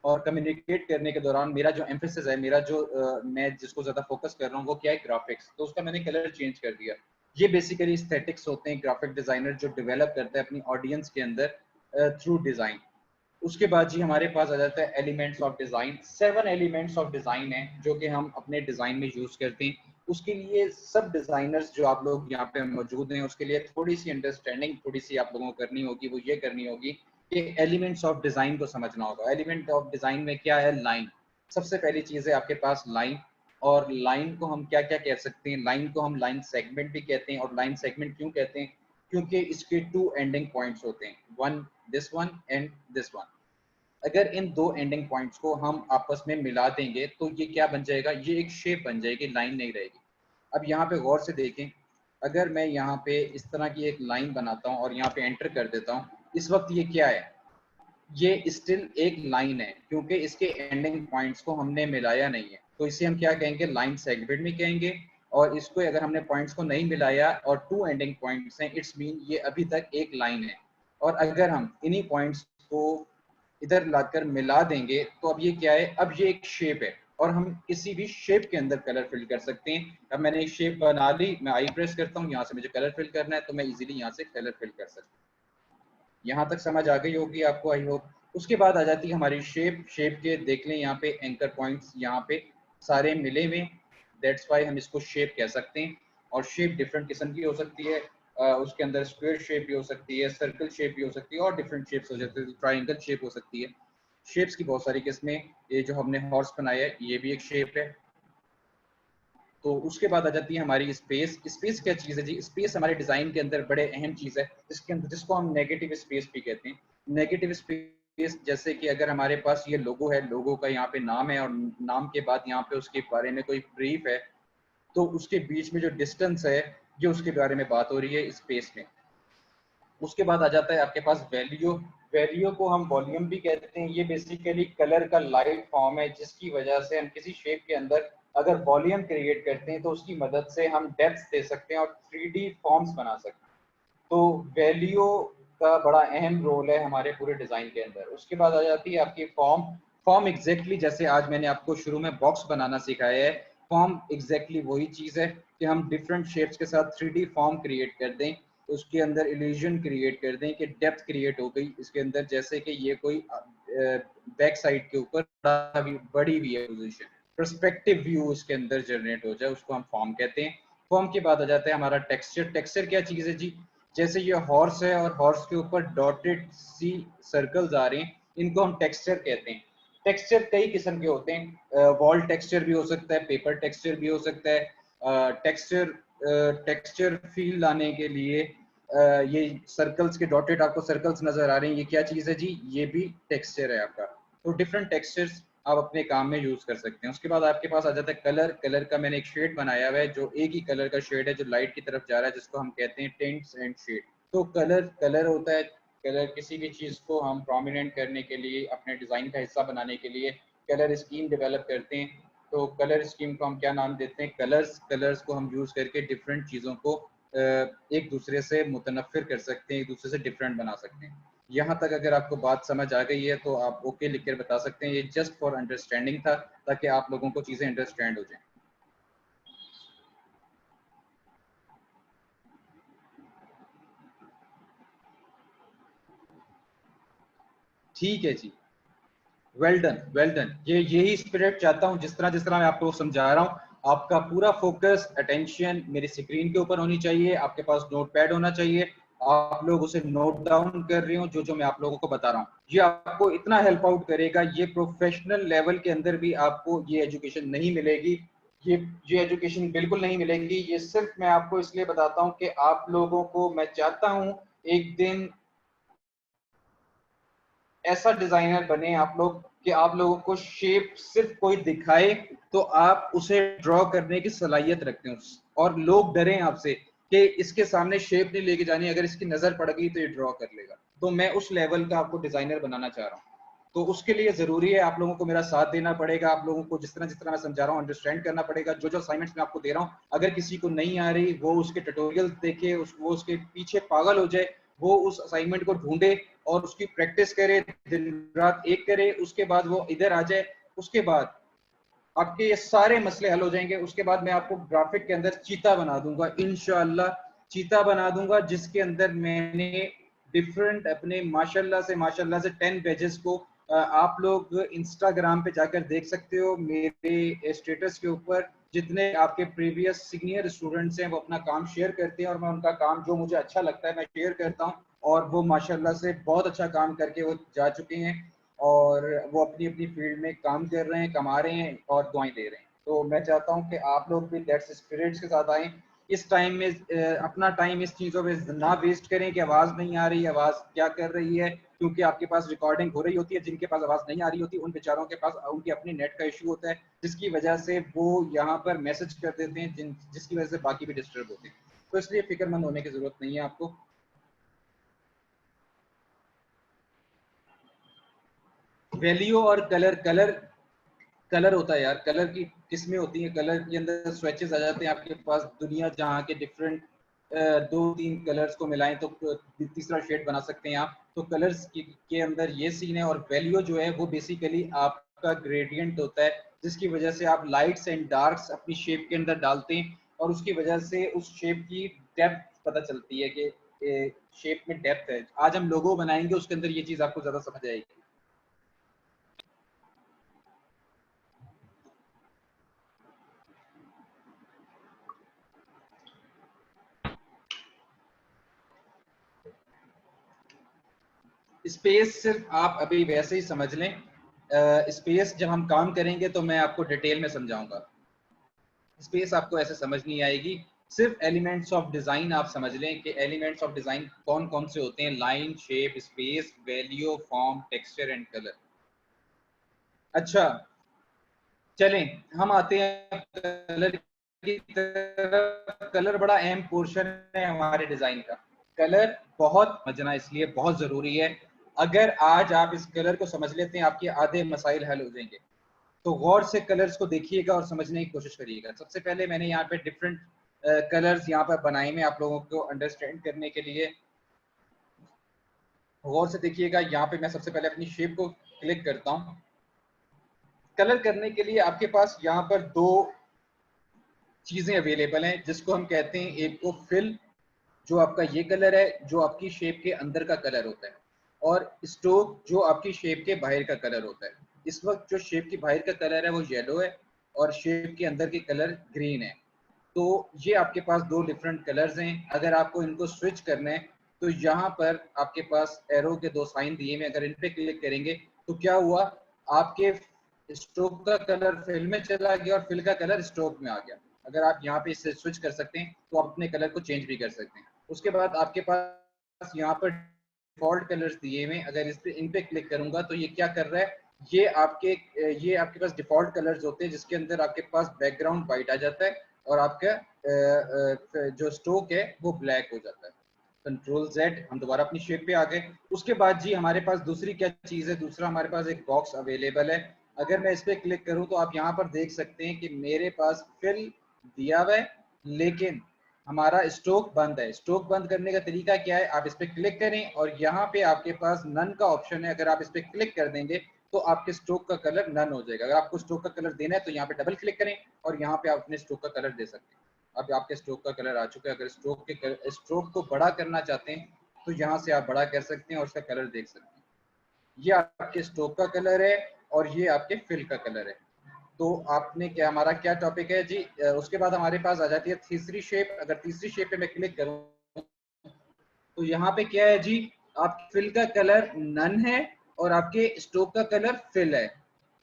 और कम्युनिकेट करने के दौरान मेरा जो एम्फेसिस है, मेरा जो मैं जिसको ज्यादा फोकस कर रहा हूँ वो क्या है? ग्राफिक्स। तो उसका मैंने कलर चेंज कर दिया। ये बेसिकली एस्थेटिक्स होते हैं ग्राफिक डिजाइनर जो डेवलप करता है अपनी ऑडियंस के अंदर थ्रू डिजाइन। उसके बाद जी हमारे पास आ जाता है elements of design. 7 elements of design है जो कि हम अपने डिज़ाइन में यूज़ करते हैं। उसके लिए सब डिज़ाइनर्स जो आप लोग यहाँ पे मौजूद हैं, उसके लिए थोड़ी सी अंडरस्टैंडिंग थोड़ी सी आप लोगों को करनी होगी। वो ये करनी होगी कि एलिमेंट्स ऑफ डिज़ाइन को समझना होगा। एलिमेंट ऑफ डिज़ाइन में क्या है? लाइन। सबसे पहली चीज़ है आपके पास लाइन। और लाइन को हम क्या क्या कह सकते हैं? लाइन को हम लाइन सेगमेंट भी कहते हैं। और लाइन सेगमेंट क्यों कहते हैं? क्योंकि इसके 2 एंडिंग पॉइंट्स होते हैं, one this one and this one. अगर इन दो एंडिंग पॉइंट्स को हम आपस में मिला देंगे तो ये क्या बन जाएगा? ये एक शेप बन जाएगी, लाइन नहीं रहेगी। अब यहाँ पे गौर से देखें, अगर मैं यहाँ पे इस तरह की एक लाइन बनाता हूँ और यहाँ पे एंटर कर देता हूँ, इस वक्त ये क्या है? ये स्टिल एक लाइन है क्योंकि इसके एंडिंग पॉइंट्स को हमने मिलाया नहीं है, तो इसे हम क्या कहेंगे, लाइन सेगमेंट में कहेंगे। और इसको अगर हमने पॉइंट्स को नहीं मिलाया और 2 एंडिंग पॉइंट्स हैं, इट्स मीन ये अभी तक एक लाइन है। और अगर हम इन्हीं पॉइंट्स को इधर लाकर मिला देंगे तो अब ये क्या है, अब ये एक शेप है और हम किसी भी शेप के अंदर कलर फिल कर सकते हैं। अब मैंने एक शेप बना ली, मैं आई प्रेस करता हूँ, यहाँ से मुझे कलर फिल करना है तो मैं इजीली यहाँ से कलर फिल कर सकता हूँ। यहाँ तक समझ आ गई होगी आपको, आई होप। उसके बाद आ जाती है हमारी शेप। शेप के देख लें यहाँ पे एंकर पॉइंट्स यहाँ पे सारे मिले हुए, दैट्स वाई हम इसको शेप कह सकते हैं। और शेप डिफरेंट किस्म की हो सकती है, उसके अंदर स्क्वायर शेप भी हो सकती है, सर्कल शेप भी हो सकती है और डिफरेंट शेप्स हो जाती है, ट्राइंगल शेप हो सकती है। शेप्स की बहुत सारी किस्में। ये जो हमने हॉर्स बनाया है ये भी एक शेप है। तो उसके बाद आ जाती है हमारी स्पेस। स्पेस क्या चीज़ है जी, स्पेस हमारे डिज़ाइन के अंदर बड़े अहम चीज़ है, जिसके अंदर जिसको हम नेगेटिव स्पेस भी कहते हैं। नेगेटिव स्पेस जैसे कि अगर हमारे पास ये लोगो है, लोगो का यहाँ पे नाम है और नाम के बाद यहाँ पे उसके बारे में कोई ब्रीफ है, तो उसके बीच में जो डिस्टेंस है ये उसके बारे में बात हो रही है स्पेस में। उसके बाद आ जाता है आपके पास वैल्यू। वैल्यू को हम वॉल्यूम भी कहते हैं। ये बेसिकली कलर का लाइट फॉर्म है जिसकी वजह से हम किसी शेप के अंदर अगर वॉल्यूम क्रिएट करते हैं तो उसकी मदद से हम डेप्थ दे सकते हैं और 3D फॉर्म्स बना सकते हैं। तो वैल्यू का बड़ा अहम रोल है हमारे पूरे डिजाइन के अंदर। उसके बाद आ जाती है आपकी फॉर्म। फॉर्म एग्जैक्टली जैसे आज मैंने आपको शुरू में बॉक्स बनाना सिखाया है, फॉर्म एग्जैक्टली वही चीज है कि हम डिफरेंट शेप्स के साथ 3D फॉर्म क्रिएट कर दें, उसके अंदर इल्यूजन क्रिएट कर दें कि डेप्थ क्रिएट हो गई इसके अंदर, जैसे कि ये कोई बैक साइड के ऊपर बड़ी हुई है पोजीशन, पर्सपेक्टिव व्यू इसके अंदर जनरेट हो जाए, उसको हम फॉर्म कहते हैं। फॉर्म के बाद आ जाता है हमारा टेक्सचर। टेक्सचर क्या चीज है जी, जैसे ये हॉर्स है और हॉर्स के ऊपर डॉटेड सी सर्कल्स आ रहे हैं, इनको हम टेक्सचर कहते हैं। टेक्सचर कई किस्म के होते हैं, वॉल टेक्सचर भी हो सकता है, पेपर टेक्सचर भी हो सकता है। टेक्सचर फील लाने के लिए ये सर्कल्स के डॉटेड आपको सर्कल्स नजर आ रहे हैं, ये क्या चीज है जी, ये भी टेक्सचर है आपका। तो डिफरेंट टेक्सचर्स आप अपने काम में यूज कर सकते हैं। उसके बाद आपके पास आ जाता है कलर। कलर का मैंने एक शेड बनाया हुआ है जो एक ही कलर का शेड है जो लाइट की तरफ जा रहा है, जिसको हम कहते हैं टिंट्स एंड शेड। तो कलर कलर होता है, कलर किसी भी चीज को हम प्रोमिनेंट करने के लिए, अपने डिजाइन का हिस्सा बनाने के लिए कलर स्कीम डेवलप करते हैं। तो कलर स्कीम को हम क्या नाम देते हैं, कलर्स। कलर्स को हम यूज करके डिफरेंट चीजों को एक दूसरे से मुतनफिर कर सकते हैं, एक दूसरे से डिफरेंट बना सकते हैं। यहाँ तक अगर आपको बात समझ आ गई है तो आप ओके लिख कर बता सकते हैं। ये जस्ट फॉर अंडरस्टैंडिंग था ताकि आप लोगों को चीजें अंडरस्टैंड हो जाएं। ठीक है जी, वेल डन वेल डन। ये यही स्पिरिट चाहता हूँ, जिस तरह मैं आपको समझा रहा हूँ आपका पूरा फोकस अटेंशन मेरी स्क्रीन के ऊपर होनी चाहिए, आपके पास नोट पैड होना चाहिए, आप लोग उसे नोट डाउन कर रहे हो जो जो मैं आप लोगों को बता रहा हूँ। ये आपको इतना हेल्प आउट करेगा, ये प्रोफेशनल लेवल के अंदर भी आपको ये एजुकेशन नहीं मिलेगी। ये ये एजुकेशन बिल्कुल नहीं मिलेगी। ये सिर्फ मैं आपको इसलिए बताता हूँ कि आप लोगों को मैं चाहता हूँ एक दिन ऐसा डिजाइनर बने आप लोग कि आप लोगों को शेप सिर्फ कोई दिखाए तो आप उसे ड्रॉ करने की सलाहियत रखते हो और लोग डरें आपसे कि इसके सामने शेप नहीं लेके जानी, अगर इसकी नजर पड़ गई तो ये ड्रॉ कर लेगा। तो मैं उस लेवल का आपको डिजाइनर बनाना चाह रहा हूँ। तो उसके लिए जरूरी है आप लोगों को मेरा साथ देना पड़ेगा, आप लोगों को जिस तरह मैं समझा रहा हूँ अंडरस्टैंड करना पड़ेगा। जो जो असाइनमेंट्स मैं आपको दे रहा हूँ अगर किसी को नहीं आ रही वो उसके ट्यूटोरियल देखे, वो उसके पीछे पागल हो जाए, वो उस असाइनमेंट को ढूंढे और उसकी प्रैक्टिस करे, दिन रात एक करे, उसके बाद वो इधर आ जाए। उसके बाद आपके ये सारे मसले हल हो जाएंगे। उसके बाद मैं आपको ग्राफिक के अंदर चीता बना दूंगा, इंशाल्लाह चीता बना दूंगा जिसके अंदर मैंने डिफरेंट अपने माशाल्लाह से 10 पेजेस को आप लोग इंस्टाग्राम पे जाकर देख सकते हो। मेरे स्टेटस के ऊपर जितने आपके प्रीवियस सीनियर स्टूडेंट्स हैं वो अपना काम शेयर करते हैं और मैं उनका काम जो मुझे अच्छा लगता है मैं शेयर करता हूँ, और वो माशाल्लाह से बहुत अच्छा काम करके वो जा चुके हैं और वो अपनी अपनी फील्ड में काम कर रहे हैं, कमा रहे हैं और दुआएं दे रहे हैं। तो मैं चाहता हूं कि आप लोग भी दैट्स स्पिरिट्स के साथ आएं। इस टाइम में अपना टाइम इस चीज़ों में ना वेस्ट करें कि आवाज़ नहीं आ रही, आवाज़ क्या कर रही है, क्योंकि आपके पास रिकॉर्डिंग हो रही होती है। जिनके पास आवाज़ नहीं आ रही होती उन बेचारों के पास उनकी अपनी नेट का इशू होता है, जिसकी वजह से वो यहाँ पर मैसेज कर देते हैं, जिसकी वजह से बाकी भी डिस्टर्ब होते हैं। तो इसलिए फिक्रमंद होने की ज़रूरत नहीं है आपको। वैल्यू और कलर, कलर होता है यार, कलर की किस्में होती हैं, कलर के अंदर स्विचेस आ जाते हैं आपके पास, दुनिया जहाँ के डिफरेंट 2-3 कलर्स को मिलाएं तो तीसरा शेड बना सकते हैं आप। तो कलर्स के अंदर ये सीन है। और वैल्यू जो है वो बेसिकली आपका ग्रेडियंट होता है, जिसकी वजह से आप लाइट्स एंड डार्क्स अपनी शेप के अंदर डालते हैं और उसकी वजह से उस शेप की डेप्थ पता चलती है कि शेप में डेप्थ है। आज हम लोगो बनाएंगे, उसके अंदर ये चीज आपको ज्यादा समझ आएगी। स्पेस सिर्फ आप अभी वैसे ही समझ लें, स्पेस जब हम काम करेंगे तो मैं आपको डिटेल में समझाऊंगा। स्पेस आपको ऐसे समझ नहीं आएगी, सिर्फ एलिमेंट्स ऑफ डिजाइन आप समझ लें कि एलिमेंट्स ऑफ डिजाइन कौन कौन से होते हैं। Line, shape, space, value, form, texture and colour. अच्छा, चलें हम आते हैं कलर की तरफ। कलर बड़ा अहम पोर्शन है हमारे डिजाइन का। कलर बहुत समझना इसलिए बहुत जरूरी है। अगर आज आप इस कलर को समझ लेते हैं, आपके आधे मसाइल हल हो जाएंगे। तो गौर से कलर्स को देखिएगा और समझने की कोशिश करिएगा। सबसे पहले मैंने यहाँ पे डिफरेंट कलर्स यहाँ पर बनाए में आप लोगों को अंडरस्टैंड करने के लिए। गौर से देखिएगा, यहाँ पे मैं सबसे पहले अपनी शेप को क्लिक करता हूँ। कलर करने के लिए आपके पास यहाँ पर दो चीजें अवेलेबल हैं, जिसको हम कहते हैं, एक को फिल, जो आपका ये कलर है, जो आपकी शेप के अंदर का कलर होता है, और स्ट्रोक, जो आपकी शेप के बाहर का कलर होता है। इस वक्त जो शेप की बाहर का कलर है वो येलो है और शेप के अंदर की कलर ग्रीन है। तो ये आपके पास दो डिफरेंट कलर्स हैं। अगर आपको इनको स्विच करना है तो यहाँ पर आपके पास एरो के दो साइन दिए हैं, अगर इन पे क्लिक करेंगे तो क्या हुआ, आपके स्ट्रोक का कलर फिल में चला गया और फिल का कलर स्ट्रोक में आ गया। अगर आप यहाँ पे इससे स्विच कर सकते हैं तो आप अपने कलर को चेंज भी कर सकते हैं। उसके बाद आपके पास यहाँ पर डिफॉल्ट कलर्स दिए हुए, अगर इस पे इन पे क्लिक करूंगा तो ये क्या कर रहा है, ये आपके पास डिफॉल्ट कलर्स होते हैं, जिसके अंदर आपके पास बैकग्राउंड वाइट आ जाता है और आपका जो स्ट्रोक है वो ब्लैक हो जाता है। कंट्रोल जेड, हम दोबारा अपनी शेप पे आ गए। उसके बाद जी हमारे पास दूसरी क्या चीज है, दूसरा हमारे पास एक बॉक्स अवेलेबल है। अगर मैं इस पे क्लिक करूं तो आप यहाँ पर देख सकते हैं कि मेरे पास फिल दिया हुआ है, लेकिन हमारा स्ट्रोक बंद है। स्ट्रोक बंद करने का तरीका क्या है, आप इस पे क्लिक करें और यहाँ पे आपके पास नन का ऑप्शन है। अगर आप इस पे क्लिक कर देंगे तो आपके स्ट्रोक का कलर नन हो जाएगा। अगर आपको स्ट्रोक का कलर देना है तो यहाँ पे डबल क्लिक करें और यहाँ पे आप अपने स्ट्रोक का कलर दे सकते हैं। अब आपके स्ट्रोक का कलर आ चुका है। अगर स्ट्रोक को बड़ा करना चाहते हैं तो यहाँ से आप बड़ा कर सकते हैं और उसका कलर देख सकते हैं। ये आपके स्ट्रोक का कलर है और ये आपके फिल का कलर है। तो आपने क्या, हमारा क्या टॉपिक है जी, उसके बाद हमारे पास आ जाती है तीसरी शेप। अगर तीसरी शेप पे मैं क्लिक करूं तो यहाँ पे क्या है जी, आप फिल का कलर नन है और आपके स्ट्रोक का कलर फिल है।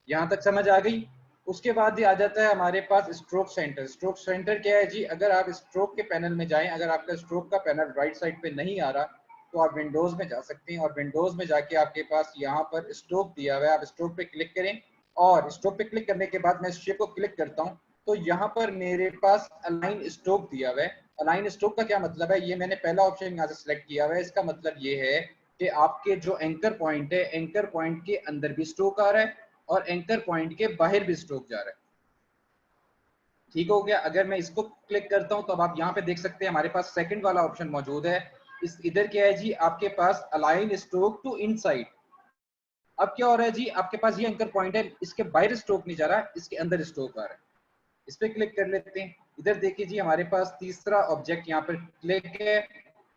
यहाँ तक समझ आ गई। उसके बाद ही आ जाता है हमारे पास स्ट्रोक सेंटर। स्ट्रोक सेंटर क्या है जी, अगर आप स्ट्रोक के पैनल में जाएं, अगर आपका स्ट्रोक का पैनल राइट साइड पे नहीं आ रहा तो आप विंडोज में जा सकते हैं और विंडोज में जाके आपके पास यहाँ पर स्ट्रोक दिया हुआ है, आप स्ट्रोक पे क्लिक करें और स्ट्रोक पे क्लिक करने के बाद मैं इस शेप को क्लिक करता हूँ तो यहाँ पर मेरे पास अलाइन स्ट्रोक दिया हुआ है। अलाइन स्ट्रोक का क्या मतलब है, ये मैंने पहला ऑप्शन यहाँ से सिलेक्ट किया हुआ है। इसका मतलब ये है कि आपके जो एंकर पॉइंट है, एंकर पॉइंट के अंदर भी स्ट्रोक आ रहा है और एंकर पॉइंट के बाहर भी स्ट्रोक जा रहा है। ठीक हो गया। अगर मैं इसको क्लिक करता हूं तो अब आप यहाँ पे देख सकते हैं हमारे पास सेकंड वाला ऑप्शन मौजूद है। इस इधर क्या है जी, आपके पास अलाइन स्ट्रोक टू इनसाइड। अब क्या हो रहा है जी, आपके पास ये एंकर पॉइंट है, इसके बाहर स्ट्रोक नहीं जा रहा, इसके अंदर स्ट्रोक आ रहा है। इस पे क्लिक कर लेते हैं। इधर देखिए जी, हमारे पास तीसरा ऑब्जेक्ट यहाँ पर क्लिक है।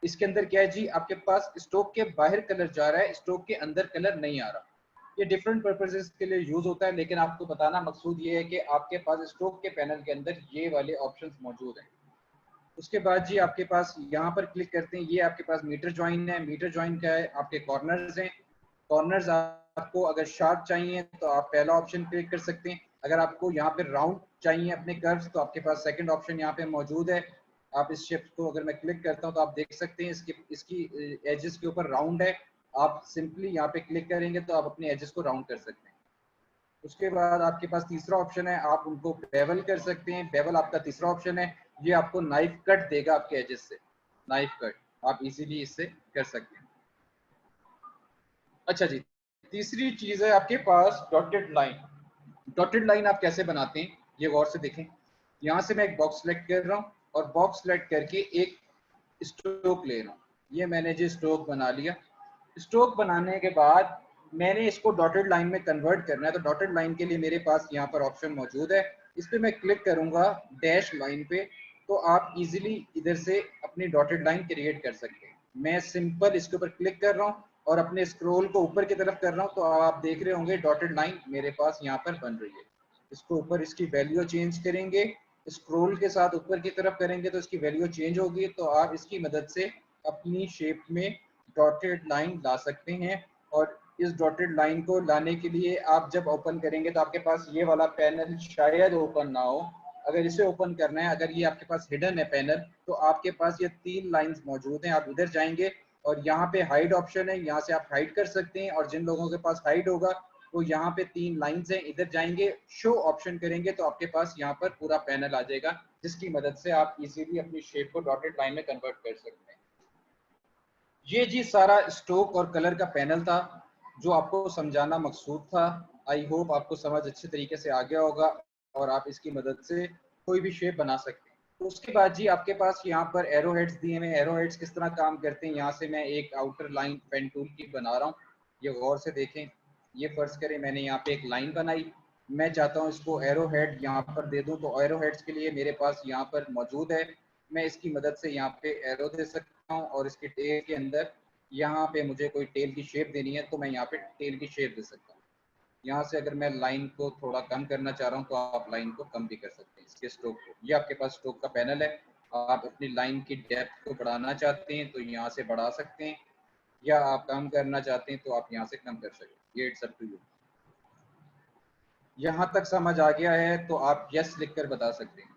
इसके अंदर क्या है जी, आपके पास स्ट्रोक के बाहर कलर जा रहा है, स्ट्रोक के अंदर कलर नहीं आ रहा। ये डिफरेंट पर्पसेस के लिए यूज होता है, लेकिन आपको बताना मकसूद ये है कि आपके पास स्ट्रोक के पैनल के अंदर ये वाले ऑप्शंस मौजूद हैं। उसके बाद जी आपके पास यहाँ पर क्लिक करते हैं, ये आपके पास मीटर ज्वाइन है। मीटर ज्वाइन क्या है, आपके कॉर्नर्स हैं। कॉर्नर्स आपको अगर शार्प चाहिए तो आप पहला ऑप्शन क्लिक कर सकते हैं। अगर आपको यहाँ पे राउंड चाहिए अपने कर्व्स तो आपके पास सेकंड ऑप्शन यहाँ पे मौजूद है। आप इस शेप को अगर मैं क्लिक करता हूँ तो आप देख सकते हैं इसकी एजेस के ऊपर राउंड है। आप सिंपली यहाँ पे क्लिक करेंगे तो आप अपने एजेस को राउंड कर सकते हैं। उसके बाद आपके पास तीसरा ऑप्शन है, आप उनको बेवल कर सकते हैं। बेवल आपका तीसरा ऑप्शन है। ये आपको नाइफ कट देगा आपके एजेस से, नाइफ कट आप इजीली इससे कर सकते हैं। अच्छा जी, तीसरी चीज है आपके पास डॉटेड लाइन। डॉटेड लाइन आप कैसे बनाते हैं ये गौर से देखें। यहाँ से मैं एक बॉक्स सेलेक्ट कर रहा हूँ और बॉक्स सेलेक्ट करके एक स्ट्रोक ले रहा हूँ। ये मैंने जो स्ट्रोक बना लिया। स्ट्रोक बनाने के बाद मैंने इसको डॉटेड लाइन में कन्वर्ट करना है, तो डॉटेड लाइन के लिए मेरे पास यहाँ पर ऑप्शन मौजूद है। इस पर मैं क्लिक करूंगा डैश लाइन पे, तो आप इजीली इधर से अपनी डॉटेड लाइन क्रिएट कर सकते हैं। मैं सिंपल इसके ऊपर क्लिक कर रहा हूँ और अपने स्क्रॉल को ऊपर की तरफ कर रहा हूँ, तो आप देख रहे होंगे डॉटेड लाइन मेरे पास यहाँ पर बन रही है। इसको ऊपर इसकी वैल्यू चेंज करेंगे, स्क्रॉल के साथ ऊपर की तरफ करेंगे तो इसकी वैल्यू चेंज होगी। तो आप इसकी मदद से अपनी शेप में डॉटेड लाइन ला सकते हैं। और इस डॉटेड लाइन को लाने के लिए आप जब ओपन करेंगे तो आपके पास ये वाला पैनल शायद ओपन ना हो। अगर इसे ओपन करना है, अगर ये आपके पास हिडन है पैनल, तो आपके पास ये 3 लाइंस मौजूद हैं। आप इधर जाएंगे और यहाँ पे हाइड ऑप्शन है, यहाँ से आप हाइड कर सकते हैं। और जिन लोगों के पास हाइड होगा तो यहाँ पे 3 लाइंस हैं, इधर जाएंगे शो ऑप्शन करेंगे तो आपके पास यहाँ पर पूरा पैनल आ जाएगा, जिसकी मदद से आप इजीली अपनी शेप को डॉटेड लाइन में कन्वर्ट कर सकते हैं। ये जी सारा स्ट्रोक और कलर का पैनल था जो आपको समझाना मकसूद था। आई होप आपको समझ अच्छे तरीके से आ गया होगा और आप इसकी मदद से कोई भी शेप बना सकते हैं। तो उसके बाद जी आपके पास यहाँ पर एरो हेड्स दिए हुए हैं। एरो हेड्स किस तरह काम करते हैं, यहाँ से मैं एक आउटर लाइन पेन टूल की बना रहा हूँ। ये गौर से देखें। ये फर्ज करें मैंने यहाँ पे एक लाइन बनाई, मैं चाहता हूँ इसको एरो हेड यहाँ पर दे दूँ, तो एरो हेड्स के लिए मेरे पास यहाँ पर मौजूद है। मैं इसकी मदद से यहाँ पे एरो दे सकता हूँ और इसके टेल के अंदर यहाँ पे मुझे कोई टेल की शेप देनी है तो मैं यहाँ पे टेल की शेप दे सकता हूँ। यहाँ से अगर मैं लाइन को थोड़ा कम करना चाह रहा हूँ तो आप लाइन को कम भी कर सकते हैं इसके स्ट्रोक को। ये आपके पास स्ट्रोक का पैनल है। आप अपनी लाइन की डेप्थ को बढ़ाना चाहते हैं तो यहाँ से बढ़ा सकते हैं, या आप कम करना चाहते हैं तो आप यहाँ से कम कर सकते हैं। ये इट्स अप टू यू। यहाँ तक समझ आ गया है तो आप यस लिखकर बता सकते हैं।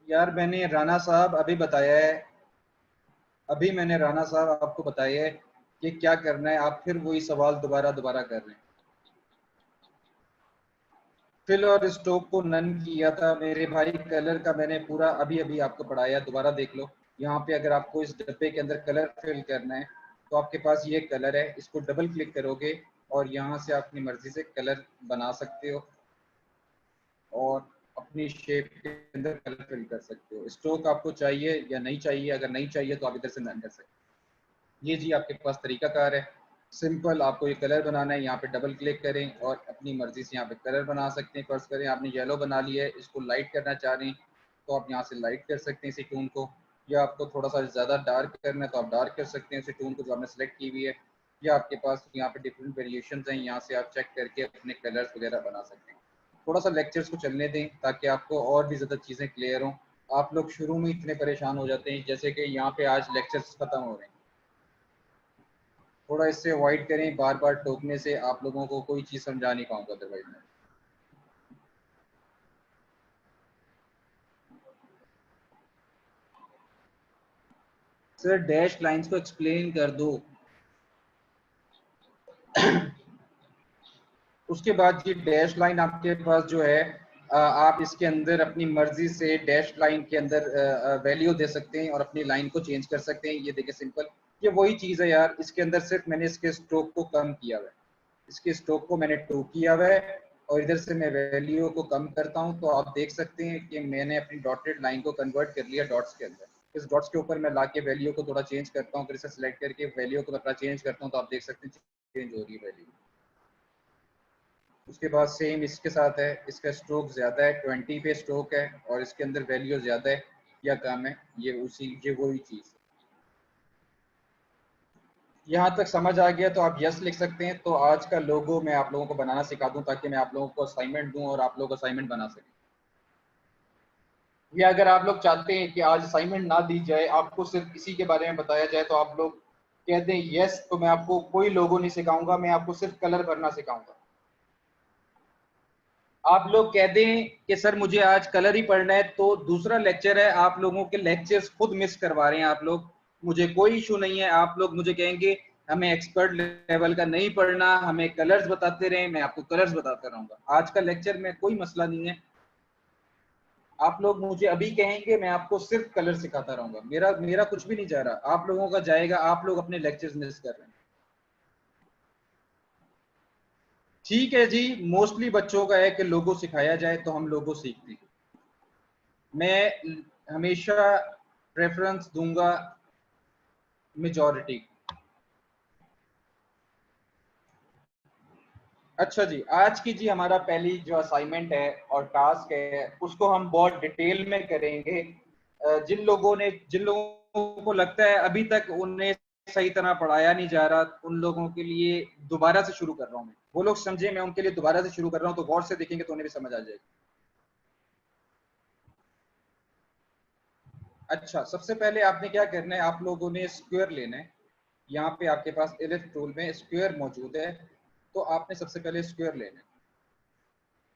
यार मैंने राना साहब अभी बताया है, अभी मैंने राना साहब आपको बताया है कि क्या करना है, आप फिर वही सवाल दोबारा दोबारा कर रहे हैं। फिल और स्टोक को नन किया था मेरे भाई। कलर का मैंने पूरा अभी अभी आपको पढ़ाया, दोबारा देख लो। यहाँ पे अगर आपको इस डब्बे के अंदर कलर फिल करना है तो आपके पास ये कलर है, इसको डबल क्लिक करोगे और यहाँ से अपनी मर्जी से कलर बना सकते हो और अपनी शेप के अंदर कलर फिल कर सकते हो। स्ट्रोक आपको चाहिए या नहीं चाहिए, अगर नहीं चाहिए तो आप इधर से नन कर सकते हो। ये जी आपके पास तरीकाकार है। सिंपल आपको ये कलर बनाना है, यहाँ पे डबल क्लिक करें और अपनी मर्जी से यहाँ पे कलर बना सकते हैं। फर्स्ट करें आपने येलो बना लिया है, इसको लाइट करना चाह रहे हैं तो आप यहाँ से लाइट कर सकते हैं इसी टून को, या आपको थोड़ा सा ज़्यादा डार्क करना है तो आप डार्क कर सकते हैं इसी टून को जो आपने सेलेक्ट की हुई है। या आपके पास यहाँ पे डिफरेंट वेरिएशन हैं, यहाँ से आप चेक करके अपने कलर्स वगैरह बना सकते हैं। थोड़ा सा लेक्चर्स को चलने दें ताकि आपको और भी ज़्यादा चीज़ें क्लियर हों। आप लोग शुरू में इतने परेशान हो जाते हैं, जैसे कि यहाँ पे आज लेक्चर्स खत्म हो रहे हैं। थोड़ा इससे अवॉइड करें, बार बार टोकने से आप लोगों को कोई चीज़ समझा नहीं पाऊंगा अदरवाइज मैं। सर डैश लाइंस को एक्सप्लेन कर दो। उसके बाद ये डैश लाइन आपके पास जो है, आप इसके अंदर अपनी मर्जी से डैश लाइन के अंदर वैल्यू दे सकते हैं और अपनी लाइन को चेंज कर सकते हैं। ये देखिए सिंपल, ये वही चीज़ है यार। इसके अंदर सिर्फ मैंने इसके स्ट्रोक को कम किया हुआ है, इसके स्ट्रोक को मैंने 2 किया हुआ है और इधर से मैं वैल्यू को कम करता हूँ तो आप देख सकते हैं कि मैंने अपनी डॉटेड लाइन को कन्वर्ट कर लिया डॉट्स के अंदर। इस डॉट्स के ऊपर मैं लाके वैल्यू को थोड़ा चेंज करता हूँ, फिर इसे सिलेक्ट करके वैल्यू को थोड़ा चेंज करता हूँ तो आप देख सकते हैं चेंज हो रही है वैल्यू। उसके बाद सेम इसके साथ है, इसका स्ट्रोक ज़्यादा है, 20 पे स्ट्रोक है और इसके अंदर वैल्यू ज़्यादा है या कम है, ये वही चीज़। यहाँ तक समझ आ गया तो आप यस लिख सकते हैं। तो आज का लोगो मैं आप लोगों को बनाना सिखा दूं ताकि मैं आप लोगों को असाइनमेंट दूं और आप लोग असाइनमेंट बना सकें। या अगर आप लोग चाहते हैं कि आज असाइनमेंट ना दी जाए, आपको सिर्फ इसी के बारे में बताया जाए, तो आप लोग कह दें यस तो मैं आपको कोई लोगो नहीं सिखाऊंगा, मैं आपको सिर्फ कलर भरना सिखाऊंगा। आप लोग कह दें कि सर मुझे आज कलर ही पढ़ना है, तो दूसरा लेक्चर है, आप लोगों के लेक्चर्स खुद मिस करवा रहे हैं आप लोग। मुझे कोई इशू नहीं है, आप लोग मुझे कहेंगे हमें एक्सपर्ट लेवल का नहीं पढ़ना, हमें कलर्स बताते रहें, मैं आपको कलर्स बताता रहूंगा। आज का लेक्चर में कोई मसला नहीं है, आप लोग मुझे अभी कहेंगे मैं आपको सिर्फ कलर सिखाता रहूंगा, मेरा मेरा कुछ भी नहीं जा रहा, आप लोगों का जाएगा, आप लोग अपने लेक्चर्स मिस कर रहे हैं। ठीक है जी, मोस्टली बच्चों का है कि लोगो सिखाया जाए तो हम लोगो सीखते हैं। मैं हमेशा प्रेफरेंस दूंगा मेजॉरिटी। अच्छा जी, आज की जी हमारा पहली जो असाइनमेंट है और टास्क है उसको हम बहुत डिटेल में करेंगे। जिन लोगों को लगता है अभी तक उन्हें सही तरह पढ़ाया नहीं जा रहा, उन लोगों के लिए दोबारा से शुरू कर रहा हूँ मैं। वो लोग समझे मैं उनके लिए दोबारा से शुरू कर रहा हूँ, तो गौर से देखेंगे तो उन्हें भी समझ आ जाएगी। अच्छा, सबसे पहले आपने क्या करना है, आप लोगों ने स्क्वायर लेना है। यहाँ पे आपके पास इलिप्स टूल में स्क्वायर मौजूद है, तो आपने सबसे पहले स्क्वायर लेना है।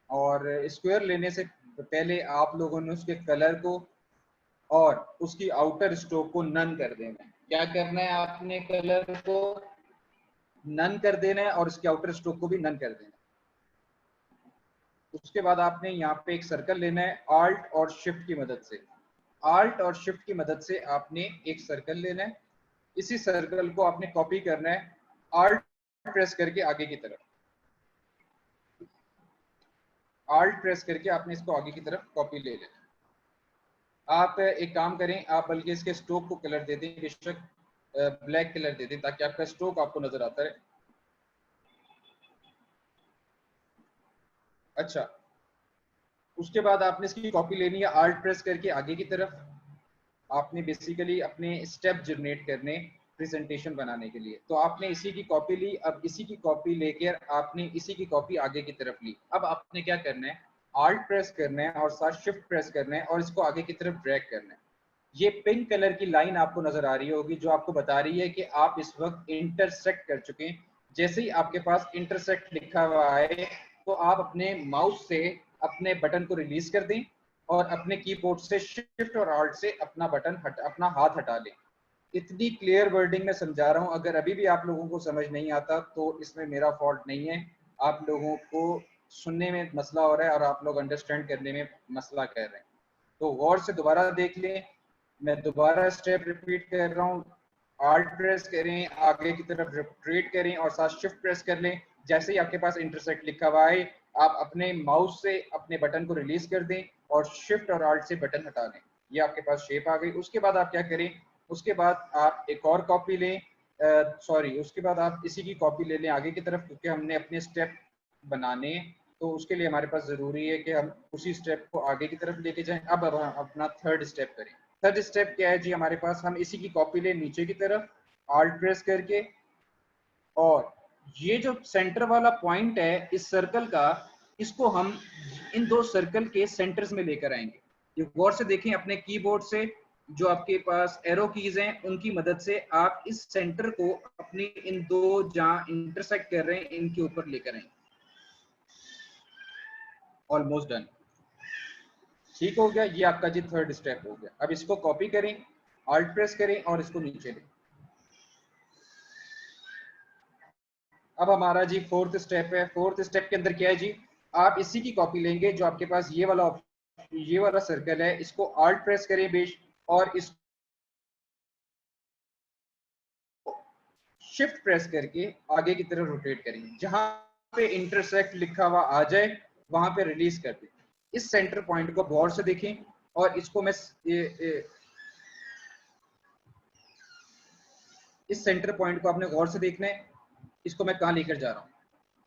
और स्क्वायर लेने से पहले आप लोगों ने उसके कलर को और उसकी आउटर स्ट्रोक को नन कर देना है। क्या करना है, आपने कलर को नन कर देना है और उसके आउटर स्ट्रोक को भी नन कर देना है। उसके बाद आपने यहाँ पे एक सर्कल लेना है, आल्ट और शिफ्ट की मदद से। आल्ट और शिफ्ट की मदद से आपने एक सर्कल लेना है, इसी सर्कल को आपने कॉपी करना है, आल्ट प्रेस करके आगे की तरफ। आल्ट प्रेस करके आपने इसको आगे की तरफ कॉपी ले लेना। आप एक काम करें, आप बल्कि इसके स्ट्रोक को कलर दे दें, बेशक ब्लैक कलर दे दें ताकि आपका स्ट्रोक आपको नजर आता है। अच्छा, उसके बाद आपने इसकी कॉपी लेनी है, आल्ट प्रेस करके आगे की तरफ। आपने बेसिकली अपने स्टेप जनरेट करने प्रेजेंटेशन बनाने के लिए, तो आपने इसी की कॉपी ली। अब इसी की कॉपी लेकर आपने इसी की कॉपी आगे की तरफ ली। अब आपने क्या करना है, आल्ट प्रेस करना है और साथ शिफ्ट प्रेस करना है और इसको आगे की तरफ ड्रैग करना है। ये पिंक कलर की लाइन आपको नजर आ रही होगी जो आपको बता रही है कि आप इस वक्त इंटरसेक्ट कर चुके हैं। जैसे ही आपके पास इंटरसेक्ट लिखा हुआ है तो आप अपने माउस से अपने बटन को रिलीज कर दें और अपने कीबोर्ड से शिफ्ट और आल्ट से अपना हाथ हटा लें। इतनी क्लियर वर्डिंग में समझा रहा हूँ, अगर अभी भी आप लोगों को समझ नहीं आता तो इसमें मेरा फॉल्ट नहीं है, आप लोगों को सुनने में मसला हो रहा है और आप लोग अंडरस्टैंड करने में मसला कर रहे हैं। तो गौर से दोबारा देख लें, मैं दोबारा स्टेप रिपीट कर रहा हूँ। आल्ट प्रेस करें, आगे की तरफ रोटेट करें और साथ शिफ्ट प्रेस कर लें। जैसे ही आपके पास इंटरसेक्ट लिखा हुआ है आप अपने माउस से अपने बटन को रिलीज कर दें और शिफ्ट और आल्ट से बटन हटा दें। ये आपके पास शेप आ गई। उसके बाद आप क्या करें, उसके बाद आप एक और कॉपी लें, उसके बाद आप इसी की कॉपी ले लें आगे की तरफ, क्योंकि हमने अपने स्टेप बनाने, तो उसके लिए हमारे पास ज़रूरी है कि हम उसी स्टेप को आगे की तरफ लेके जाएं। अब हम अपना थर्ड स्टेप करें। थर्ड स्टेप क्या है जी हमारे पास, हम इसी की कॉपी ले नीचे की तरफ आल्ट प्रेस करके, और ये जो सेंटर वाला पॉइंट है इस सर्कल का, इसको हम इन दो सर्कल के सेंटर्स में लेकर आएंगे। ये गौर से देखें, अपने कीबोर्ड से जो आपके पास एरो कीज हैं उनकी मदद से आप इस सेंटर को अपनी इन दो जहां इंटरसेक्ट कर रहे हैं इनके ऊपर लेकर आएंगे। ऑलमोस्ट डन, ठीक हो गया। ये आपका जी थर्ड स्टेप हो गया। अब इसको कॉपी करें, आल्ट प्रेस करें और इसको नीचे लें। अब हमारा जी फोर्थ स्टेप है। फोर्थ स्टेप के अंदर क्या है जी, आप इसी की कॉपी लेंगे जो आपके पास ये वाला सर्कल है, इसको आल्ट प्रेस करें बेश और इस शिफ्ट प्रेस करके आगे की तरफ रोटेट करेंगे। जहां पे इंटरसेक्ट लिखा हुआ आ जाए वहां पे रिलीज कर दें। इस सेंटर पॉइंट को गौर से देखें और इसको मैं इस सेंटर पॉइंट को आपने गौर से देखना है। इसको मैं कहां लेकर जा रहा हूं,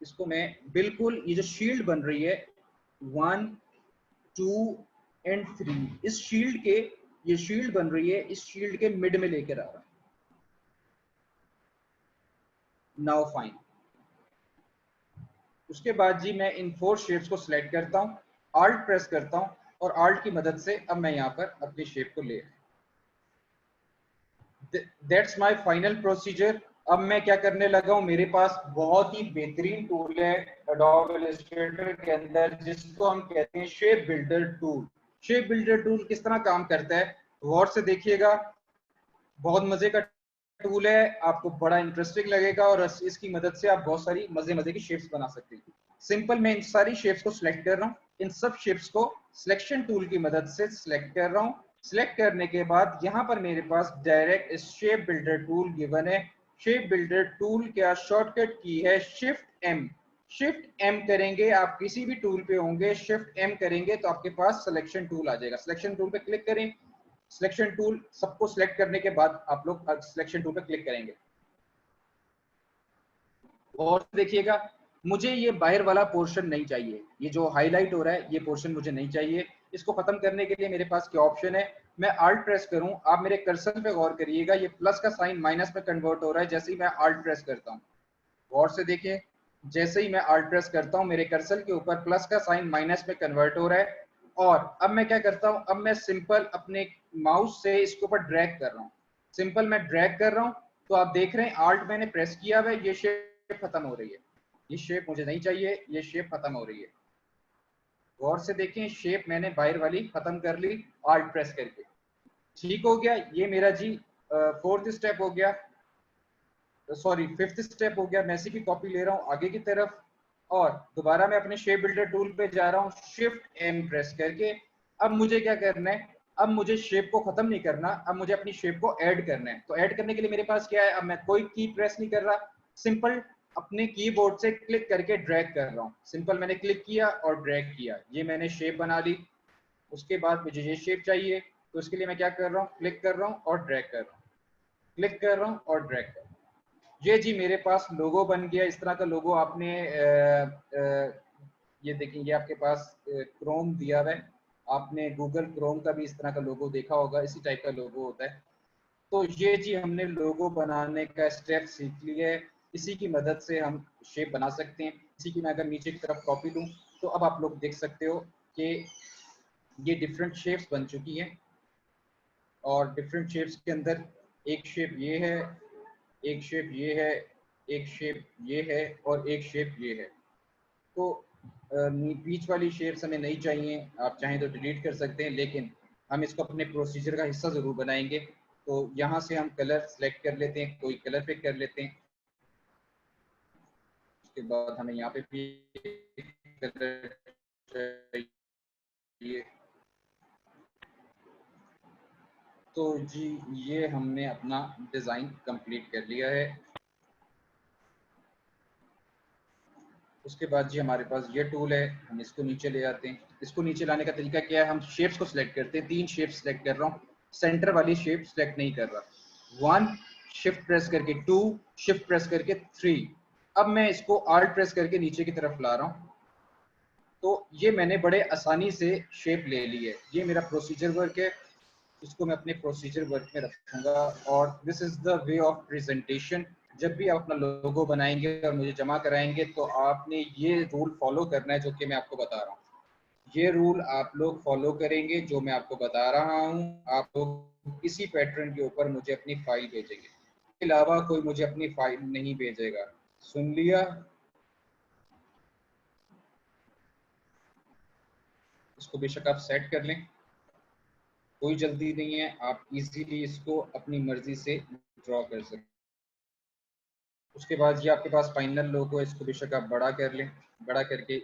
इसको मैं बिल्कुल ये जो शील्ड बन रही है 1 2 एंड 3, इस शील्ड के, ये शील्ड बन रही है इस शील्ड के मिड में लेकर आ रहा हूं। Now fine. उसके बाद जी मैं इन 4 शेप्स को सिलेक्ट करता हूं, आल्ट प्रेस करता हूं और आल्ट की मदद से अब मैं यहां पर अपनी शेप को ले दैट्स माय फाइनल प्रोसीजर। अब मैं क्या करने लगा हूं, मेरे पास बहुत ही बेहतरीन टूल है एडोब इलस्ट्रेटर के अंदर जिसको हम कहते हैं shape builder tool. Shape builder tool किस तरह काम करता है गौर से देखिएगा, बहुत मजे का टूल है, आपको बड़ा इंटरेस्टिंग लगेगा और इसकी मदद से आप बहुत सारी मजे मजे की शेप्स बना सकते हैं। सिंपल, मैं इन सारी शेप्स को सिलेक्ट कर रहा हूँ, इन सब शेप्स को सिलेक्शन टूल की मदद से सिलेक्ट कर रहा हूँ। सिलेक्ट करने के बाद यहाँ पर मेरे पास direct shape builder tool given है। शेप बिल्डर टूल का शॉर्टकट की है शिफ्ट एम। शिफ्ट एम करेंगे, आप किसी भी टूल पे होंगे, शिफ्ट एम करेंगे तो आपके पास सिलेक्शन टूल आ जाएगा। सिलेक्शन टूल पे क्लिक करें, सिलेक्शन टूल सबको सिलेक्ट करने के बाद आप लोग सिलेक्शन टूल पे क्लिक करेंगे और देखिएगा मुझे ये बाहर वाला पोर्शन नहीं चाहिए, ये जो हाईलाइट हो रहा है ये पोर्शन मुझे नहीं चाहिए। इसको खत्म करने के लिए मेरे पास क्या ऑप्शन है, मैं आल्ट प्रेस करूं, आप मेरे कर्सर पे गौर करिएगा, ये प्लस का साइन माइनस में कन्वर्ट हो रहा है जैसे ही मैं आल्ट प्रेस करता हूं। गौर से देखिए, जैसे ही मैं आल्ट प्रेस करता हूं मेरे कर्सर के ऊपर प्लस का साइन माइनस में कन्वर्ट हो रहा है। और अब मैं क्या करता हूं, अब मैं सिंपल अपने माउस से इसके ऊपर ड्रैग कर रहा हूं। सिंपल मैं ड्रैग कर रहा हूं तो आप देख रहे हैं आल्ट मैंने प्रेस किया हुआ है, ये शेप खत्म हो रही है, ये शेप मुझे नहीं चाहिए, ये शेप खत्म हो रही है। गौर से देखें, शेप मैंने बाहर वाली खत्म कर ली आल्ट प्रेस करके। ठीक हो गया, ये मेरा जी फोर्थ स्टेप हो गया, सॉरी फिफ्थ स्टेप हो गया। मैं इसी की कॉपी ले रहा हूँ आगे की तरफ और दोबारा मैं अपने शेप बिल्डर टूल पे जा रहा हूँ शिफ्ट एम प्रेस करके। अब मुझे क्या करना है, अब मुझे शेप को खत्म नहीं करना, अब मुझे अपनी शेप को ऐड करना है। तो ऐड करने के लिए मेरे पास क्या है, अब मैं कोई की प्रेस नहीं कर रहा, सिंपल अपने कीबोर्ड से क्लिक करके ड्रैग कर रहा हूँ। सिंपल मैंने क्लिक किया और ड्रैग किया, ये मैंने शेप बना ली। उसके बाद मुझे ये शेप चाहिए तो उसके लिए मैं क्या कर रहा हूँ, क्लिक कर रहा हूँ और ड्रैग कर रहा हूँ, क्लिक कर रहा हूँ और ड्रैग कर रहा हूँ। ये जी मेरे पास लोगो बन गया। इस तरह का लोगो आपने ये देखिए, ये आपके पास क्रोम दिया हुआ है, आपने गूगल क्रोम का भी इस तरह का लोगो देखा होगा, इसी टाइप का लोगो होता है। तो ये जी हमने लोगो बनाने का स्टेप सीख लिया है, इसी की मदद से हम शेप बना सकते हैं। इसी की मैं अगर नीचे की तरफ कॉपी लूँ तो अब आप लोग देख सकते हो कि ये डिफरेंट शेप्स बन चुकी हैं और डिफरेंट शेप्स के अंदर एक शेप ये है, एक शेप ये है, एक शेप ये है और एक शेप ये है। तो बीच वाली शेप्स हमें नहीं चाहिए, आप चाहें तो डिलीट कर सकते हैं, लेकिन हम इसको अपने प्रोसीजर का हिस्सा ज़रूर बनाएंगे। तो यहाँ से हम कलर सेलेक्ट कर लेते हैं, कोई कलर पिक कर लेते हैं। उसके बाद हमें यहाँ पे भी कलर चाहिए। तो जी ये हमने अपना डिज़ाइन कंप्लीट कर लिया है। उसके बाद जी हमारे पास ये टूल है, हम इसको नीचे ले आते हैं। इसको नीचे लाने का तरीका क्या है, हम शेप्स को सिलेक्ट करते हैं। 3 शेप सिलेक्ट कर रहा हूँ, सेंटर वाली शेप सिलेक्ट नहीं कर रहा। 1 शिफ्ट प्रेस करके, 2 शिफ्ट प्रेस करके, 3। अब मैं इसको आल्ट प्रेस करके नीचे की तरफ ला रहा हूँ तो ये मैंने बड़े आसानी से शेप ले ली है। ये मेरा प्रोसीजर वर्क है, इसको मैं अपने प्रोसीजर वर्क में रखूंगा। और this is the way of presentation. जब भी आप अपना लोगो बनाएंगे और मुझे जमा कराएंगे तो आपने ये रूल फॉलो करना है जो कि मैं आपको बता रहा हूँ। ये रूल आप लोग फॉलो करेंगे जो मैं आपको बता रहा हूँ। आप लोग इसी पैटर्न के ऊपर मुझे अपनी फाइल भेजेंगे, इसके अलावा कोई मुझे अपनी फाइल नहीं भेजेगा। सुन लिया? इसको बेशक आप सेट कर लें, कोई जल्दी नहीं है, आप इजीली इसको अपनी मर्जी से ड्रॉ कर सकते हैं। उसके बाद ये आपके पास फाइनल लोगो है, इसको बेशक आप बड़ा कर लें, बड़ा करके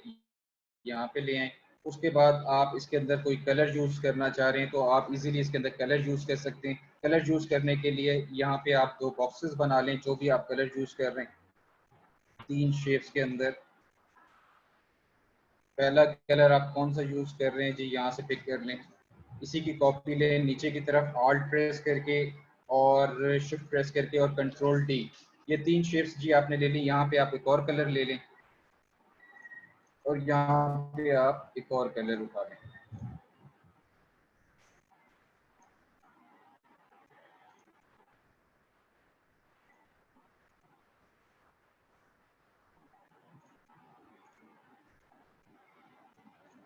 यहाँ पे ले आएँ। उसके बाद आप इसके अंदर कोई कलर यूज़ करना चाह रहे हैं तो आप इजीली इसके अंदर कलर यूज़ कर सकते हैं। कलर यूज़ करने के लिए यहाँ पे आप 2 बॉक्सेस बना लें, जो भी आप कलर यूज़ कर रहे हैं 3 शेप्स के अंदर। पहला कलर आप कौन सा यूज़ कर रहे हैं जी, यहाँ से पिक कर लें, इसी की कॉपी लें, नीचे की तरफ ऑल्ट प्रेस करके और शिफ्ट प्रेस करके और कंट्रोल डी, ये 3 शेप्स जी आपने ले ली। यहाँ पे आप एक और कलर ले लें और यहाँ पे आप एक और कलर उठा लें।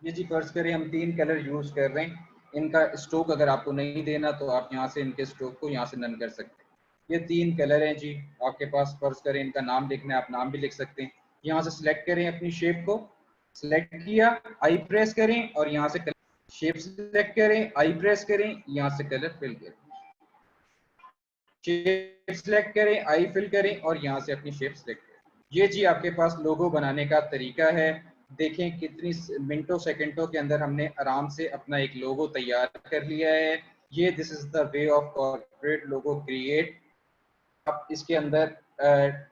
ये जी फर्ज करें हम 3 कलर यूज़ कर रहे हैं, इनका स्ट्रोक अगर आपको नहीं देना तो आप यहाँ से इनके स्ट्रोक को यहाँ से नन कर सकते हैं। ये 3 कलर हैं जी आपके पास, फर्ज करें इनका नाम लिखना है, आप नाम भी लिख सकते हैं। यहाँ से सिलेक्ट करें अपनी शेप को, सिलेक्ट किया, आई प्रेस करें और यहाँ से शेप सिलेक्ट करें, आई प्रेस करें, यहाँ से कलर फिल करें, शेप सिलेक्ट करें, आई फिल करें और यहाँ से अपनी शेप सिलेक्ट करें। ये जी आपके पास लोगो बनाने का तरीका है। देखें कितनी मिनटों सेकंडों के अंदर हमने आराम से अपना एक लोगो तैयार कर लिया है। ये this is the way of corporate logo create. आप इसके अंदर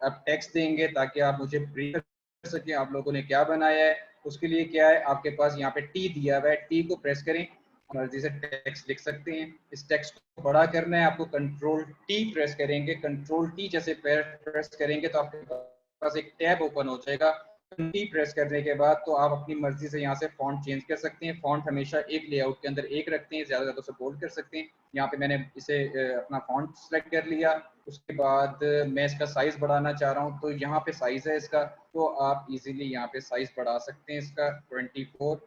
आप टेक्स्ट देंगे ताकि आप मुझे ब्रीफ कर सकें आप लोगों ने क्या बनाया है। उसके लिए क्या है, आपके पास यहाँ पे टी दिया हुआ है, टी को प्रेस करें, मर्जी से टेक्स्ट लिख सकते हैं। इस टेक्स्ट को बड़ा करना है आपको, कंट्रोल टी प्रेस करेंगे, कंट्रोल टी जैसे प्रेस करेंगे तो आपके पास एक टैब ओपन हो जाएगा। टी प्रेस करने के बाद तो आप अपनी मर्जी से यहाँ से फॉन्ट चेंज कर सकते हैं। फॉन्ट हमेशा एक लेआउट के अंदर एक रखते हैं, ज़्यादा ज़्यादा उसे बोल्ड कर सकते हैं। यहाँ पे मैंने इसे अपना फॉन्ट सेलेक्ट कर लिया। उसके बाद मैं इसका साइज़ बढ़ाना चाह रहा हूँ तो यहाँ पे साइज़ है इसका, तो आप इजीली यहाँ पे साइज़ बढ़ा सकते हैं इसका 24,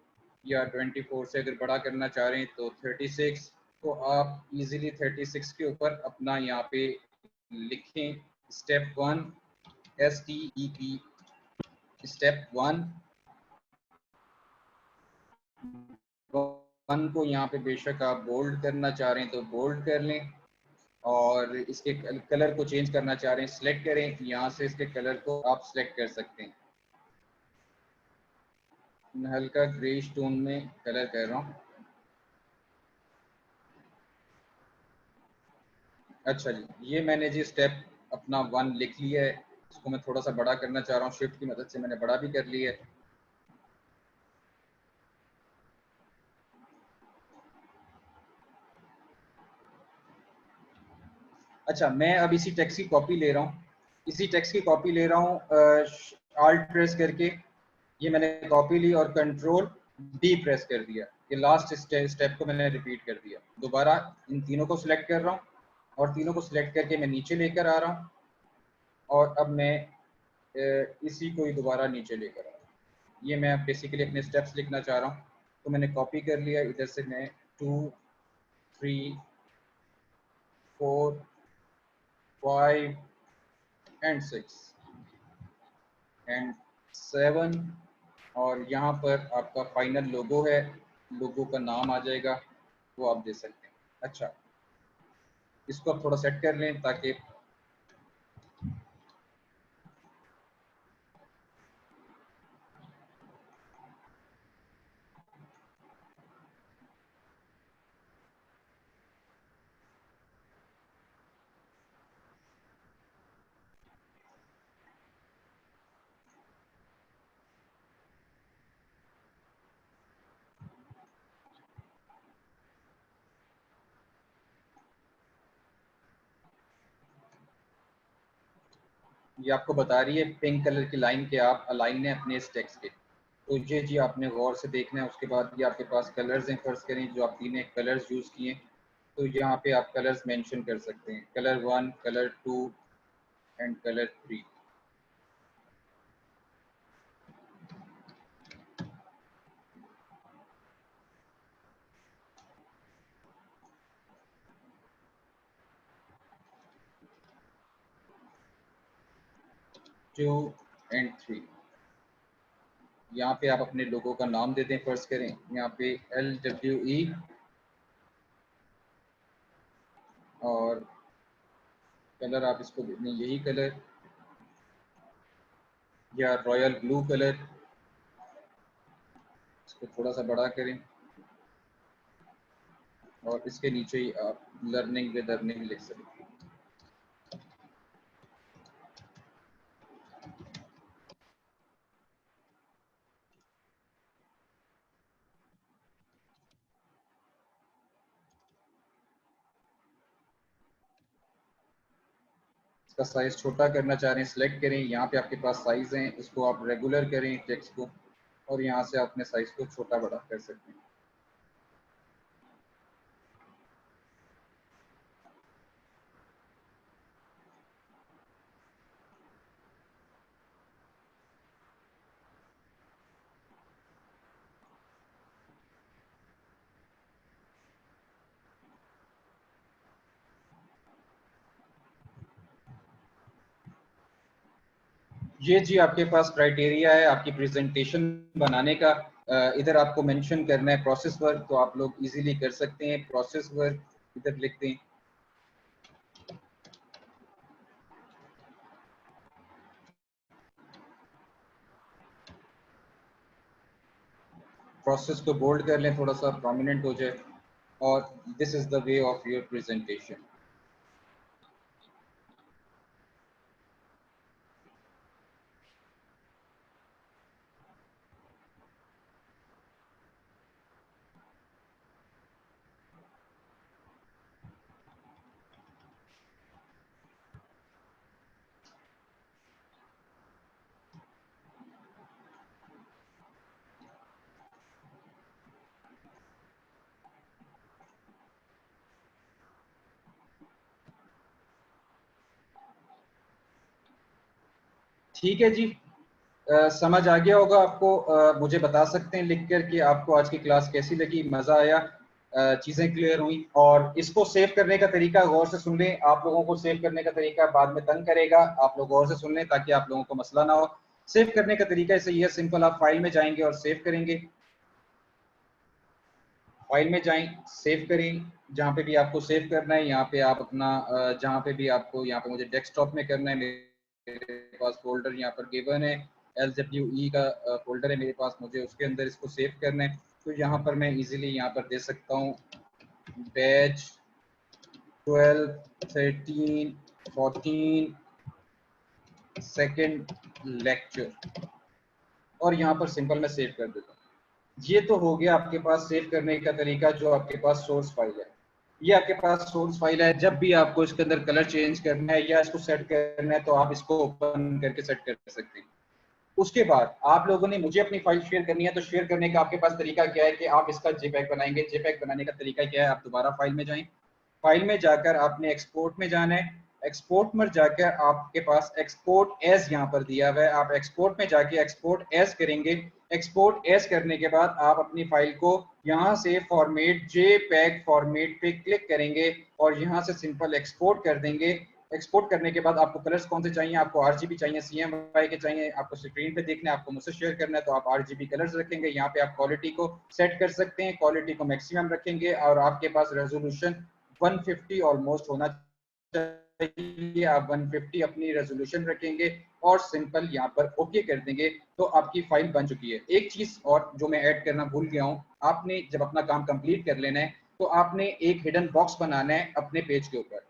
या 24 से अगर बड़ा करना चाह रहे हैं तो 36। तो आप इजीली 36 के ऊपर अपना यहाँ पे लिखें स्टेप 1, STEP स्टेप 1 को यहाँ पे बेशक आप बोल्ड करना चाह रहे हैं तो बोल्ड कर लें, और इसके कलर को चेंज करना चाह रहे हैं सिलेक्ट करें, यहाँ से इसके कलर को आप सिलेक्ट कर सकते हैं। हल्का ग्रे टोन में कलर कर रहा हूँ। अच्छा जी, ये मैंने जी स्टेप अपना 1 लिख लिया है। इसको मैं थोड़ा सा बड़ा करना चाह रहा हूँ, शिफ्ट की मदद से मैंने बड़ा भी कर लिया है। अच्छा, मैं अब इसी टेक्स्ट की कॉपी ले रहा हूँ, इसी टेक्स्ट की कॉपी ले रहा हूँ, आल्ट प्रेस करके ये मैंने कॉपी ली और कंट्रोल डी प्रेस कर दिया। ये लास्ट स्टेप को मैंने रिपीट कर दिया। दोबारा इन तीनों को सिलेक्ट कर रहा हूँ और तीनों को सिलेक्ट करके मैं नीचे लेकर आ रहा हूँ, और अब मैं इसी को ही दोबारा नीचे लेकर आ रहा हूँ। ये मैं बेसिकली अपने स्टेप्स लिखना चाह रहा हूँ, तो मैंने कॉपी कर लिया। इधर से मैं 2, 3, 4, 5 एंड 6 एंड 7, और यहाँ पर आपका फाइनल लोगो है, लोगो का नाम आ जाएगा, वो आप दे सकते हैं। अच्छा, इसको आप थोड़ा सेट कर लें ताकि ये आपको बता रही है पिंक कलर की लाइन के आप अलाइन है अपने इस टेक्स्ट के। तो ये जी आपने गौर से देखना है। उसके बाद ये आपके पास कलर्स हैं, फर्ज करें जो आप तीन कलर्स यूज़ किए, तो यहाँ पे आप कलर्स मेंशन कर सकते हैं, colour 1, colour 2 and colour 3। Two and 3। यहाँ पे आप अपने लोगों का नाम दे दें, फर्ज करें यहाँ पे LWE, और कलर आप इसको दे दें यही कलर, या रॉयल ब्लू कलर। इसको थोड़ा सा बड़ा करें और इसके नीचे ही आप लर्निंग विद अर्निंग लिख सकते हैं। इसका साइज छोटा करना चाह रहे हैं, सिलेक्ट करें, यहाँ पे आपके पास साइज हैं, इसको आप रेगुलर करें टेक्स्ट को, और यहाँ से आप अपने साइज को छोटा बड़ा कर सकते हैं। ये जी आपके पास क्राइटेरिया है आपकी प्रेजेंटेशन बनाने का। इधर आपको मेंशन करना है प्रोसेस वर्क, तो आप लोग इजीली कर सकते हैं। प्रोसेस वर्क इधर लिख दें। प्रोसेस को बोल्ड कर लें, थोड़ा सा प्रोमिनेंट हो जाए। और this is the way of your presentation. ठीक है जी। समझ आ गया होगा आपको। मुझे बता सकते हैं लिख कर कि आपको आज की क्लास कैसी लगी, मजा आया, चीजें क्लियर हुई। और इसको सेव करने का तरीका गौर से सुन लें। आप लोगों को सेव करने का तरीका बाद में तंग करेगा, आप लोग गौर से सुन लें ताकि आप लोगों को मसला ना हो। सेव करने का तरीका ऐसे ही है, सिंपल आप फाइल में जाएंगे और सेव करेंगे। फाइल में जाएं, सेव करें, जहाँ पे भी आपको सेव करना है। यहाँ पे आप अपना जहाँ पे भी आपको, यहाँ पे मुझे डेस्कटॉप में करना है, मेरे पास फोल्डर यहाँ पर गिवन है, LWE का फोल्डर है मेरे पास, मुझे उसके अंदर इसको सेव करना है। तो यहाँ पर मैं इजीली यहाँ पर दे सकता हूँ बैच 12, 13, 14 सेकेंड लेक्चर, और यहाँ पर सिंपल मैं सेव कर देता हूँ। ये तो हो गया आपके पास सेव करने का तरीका, जो आपके पास सोर्स फाइल है। ये आपके पास सोर्स फाइल है। जब भी आपको इसके अंदर कलर चेंज करना है या इसको सेट करना है तो आप इसको ओपन करके सेट कर सकते हैं। उसके बाद आप लोगों ने मुझे अपनी फाइल शेयर करनी है, तो शेयर करने का आपके पास तरीका क्या है कि आप इसका जेपैग बनाएंगे। जेपैग बनाने का तरीका क्या है, आप दोबारा फाइल में जाएं, फाइल में जाकर आपने एक्सपोर्ट में जाना है। एक्सपोर्ट में जाकर आपके पास एक्सपोर्ट एज यहाँ पर दिया हुआ है, आप एक्सपोर्ट में जाके एक्सपोर्ट एज करेंगे। एक्सपोर्ट एज करने के बाद आप अपनी फाइल को यहाँ से फॉर्मेट जेपैग फॉर्मेट पे क्लिक करेंगे और यहाँ से सिंपल एक्सपोर्ट कर देंगे। एक्सपोर्ट करने के बाद आपको कलर्स कौन से चाहिए, आपको आरजीबी चाहिए, CMYK के चाहिए, आपको स्क्रीन पे देखना है, आपको मुझसे शेयर करना है, तो आप आरजीबी कलर्स रखेंगे। यहाँ पे आप क्वालिटी को सेट कर सकते हैं, क्वालिटी को मैक्सिमम रखेंगे और आपके पास रेजोल्यूशन 150 ऑलमोस्ट होना चाहिए। आप 150 अपनी रेजोल्यूशन रखेंगे और सिंपल यहाँ पर ओके कर देंगे, तो आपकी फाइल बन चुकी है। एक चीज और जो मैं ऐड करना भूल गया हूँ, आपने जब अपना काम कंप्लीट कर लेना है तो आपने एक हिडन बॉक्स बनाना है अपने पेज के ऊपर।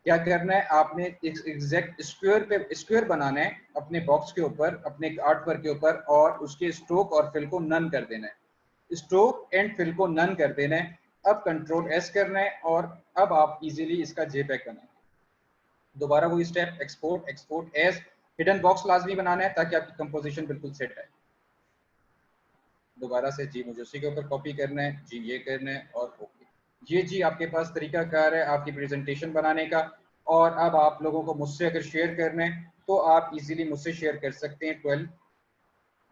क्या करना है, आपने एग्जैक्ट स्क्वायर बनाना है अपने बॉक्स के ऊपर, अपने आर्ट वर्क के ऊपर, और उसके स्ट्रोक और फिल को नन कर देना है। स्ट्रोक एंड फिल को नन कर देना है। अब कंट्रोल एस करना है और अब आप इजीली इसका जेपैग बनाएं। दोबारा वही step, export, export as, hidden box लाजमी बनाना है ताकि आपकी कंपोजिशन बिल्कुल सेट है। दोबारा से जी मुझे उसी के ऊपर कॉपी करना है, जी ये करना है और ओके। ये जी आपके पास तरीकाकार है आपकी प्रेजेंटेशन बनाने का। और अब आप लोगों को मुझसे अगर शेयर करना है तो आप इजीली मुझसे शेयर कर सकते हैं। 12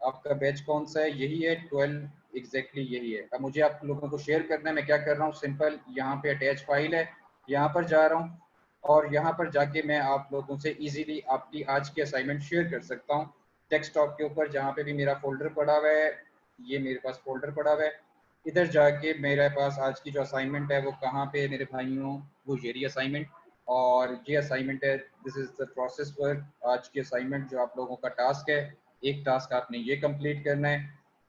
आपका बैच कौन सा है, यही है 12 एग्जैक्टली यही है। अब मुझे आप लोगों को शेयर करना है, मैं क्या कर रहा हूँ, सिंपल यहाँ पे अटैच फाइल है, यहाँ पर जा रहा हूँ और यहाँ पर जाके मैं आप लोगों से इजीली आपकी आज की असाइनमेंट शेयर कर सकता हूँ। डेस्कटॉप के ऊपर जहाँ पे भी मेरा फोल्डर पड़ा हुआ है, ये मेरे पास फोल्डर पड़ा हुआ है, इधर जाके मेरे पास आज की जो असाइनमेंट है वो कहाँ पे है मेरे भाइयों, वो ये रही असाइनमेंट। और ये असाइनमेंट है, this is the process work, आज की असाइनमेंट जो आप लोगों का टास्क है। एक टास्क आपने ये कंप्लीट करना है,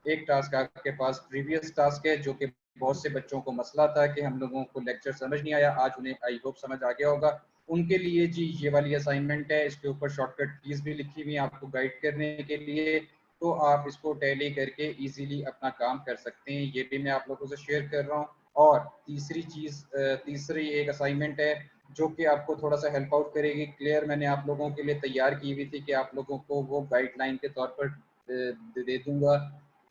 एक टास्क आपके पास प्रीवियस टास्क है जो कि बहुत से बच्चों को मसला था कि हम लोगों को लेक्चर समझ नहीं आया, आज उन्हें आई होप समझ आ गया होगा। उनके लिए जी ये वाली असाइनमेंट है, इसके ऊपर शॉर्टकट कीज भी लिखी हुई है आपको गाइड करने के लिए, तो आप इसको टैली करके इजीली अपना काम कर सकते हैं। ये भी मैं आप लोगों से शेयर कर रहा हूँ। और तीसरी चीज, तीसरी एक असाइनमेंट है जो कि आपको थोड़ा सा हेल्प आउट करेगी। क्लियर मैंने आप लोगों के लिए तैयार की हुई थी कि आप लोगों को वो गाइडलाइन के तौर पर दे दूंगा,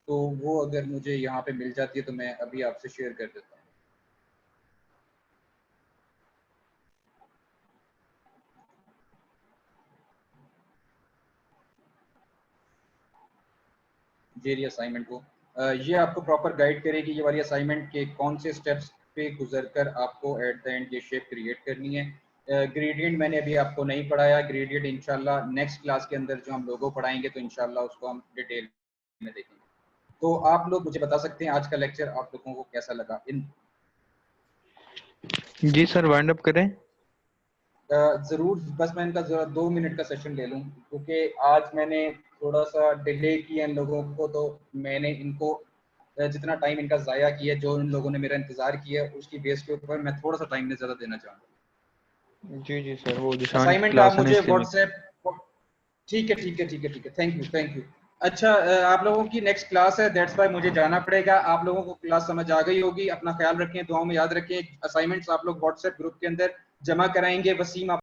तो वो अगर मुझे यहाँ पे मिल जाती है तो मैं अभी आपसे शेयर कर देता हूँ। ये असाइनमेंट को ये आपको प्रॉपर गाइड करेगी ये वाली असाइनमेंट के कौन से स्टेप्स पे गुजर कर आपको एट द एंड ये शेप क्रिएट करनी है। ग्रेडियंट मैंने अभी आपको नहीं पढ़ाया, ग्रेडियंट इंशाल्लाह नेक्स्ट क्लास के अंदर जो हम लोगों पढ़ाएंगे तो इंशाल्लाह उसको हम डिटेल में देखेंगे। तो आप लोग मुझे बता सकते हैं आज का लेक्चर आप लोगों को कैसा लगा? जी सर, वाइंड अप करें। ज़रूर, बस मैं इनका ज़रा 2 मिनट का सेशन ले लूँ क्योंकि आज मैंने थोड़ा सा डिले किया इन लोगों को, तो मैंने इनको जितना टाइम इनका ज़ाया किया, जो इन लोगों ने मेरा इंतज़ार किया उसकी बेस के ऊपर मैं थोड़ा सा टाइम में ज़्यादा देना चाहूँगा। जी जी सर, वो जिशान की असाइनमेंट आप क्लास है ना, मुझे इसलिए मैं। व्हाट्सएप, ठीक है ठीक है ठीक है ठीक है, थैंक यू थैंक यू। अच्छा, आप लोगों की नेक्स्ट क्लास है, दैट्स वाई मुझे जाना पड़ेगा। आप लोगों को क्लास समझ आ गई होगी, अपना ख्याल रखें, दुआओं में याद रखें। असाइनमेंट्स आप लोग व्हाट्सएप ग्रुप के अंदर जमा कराएंगे। वसीम आप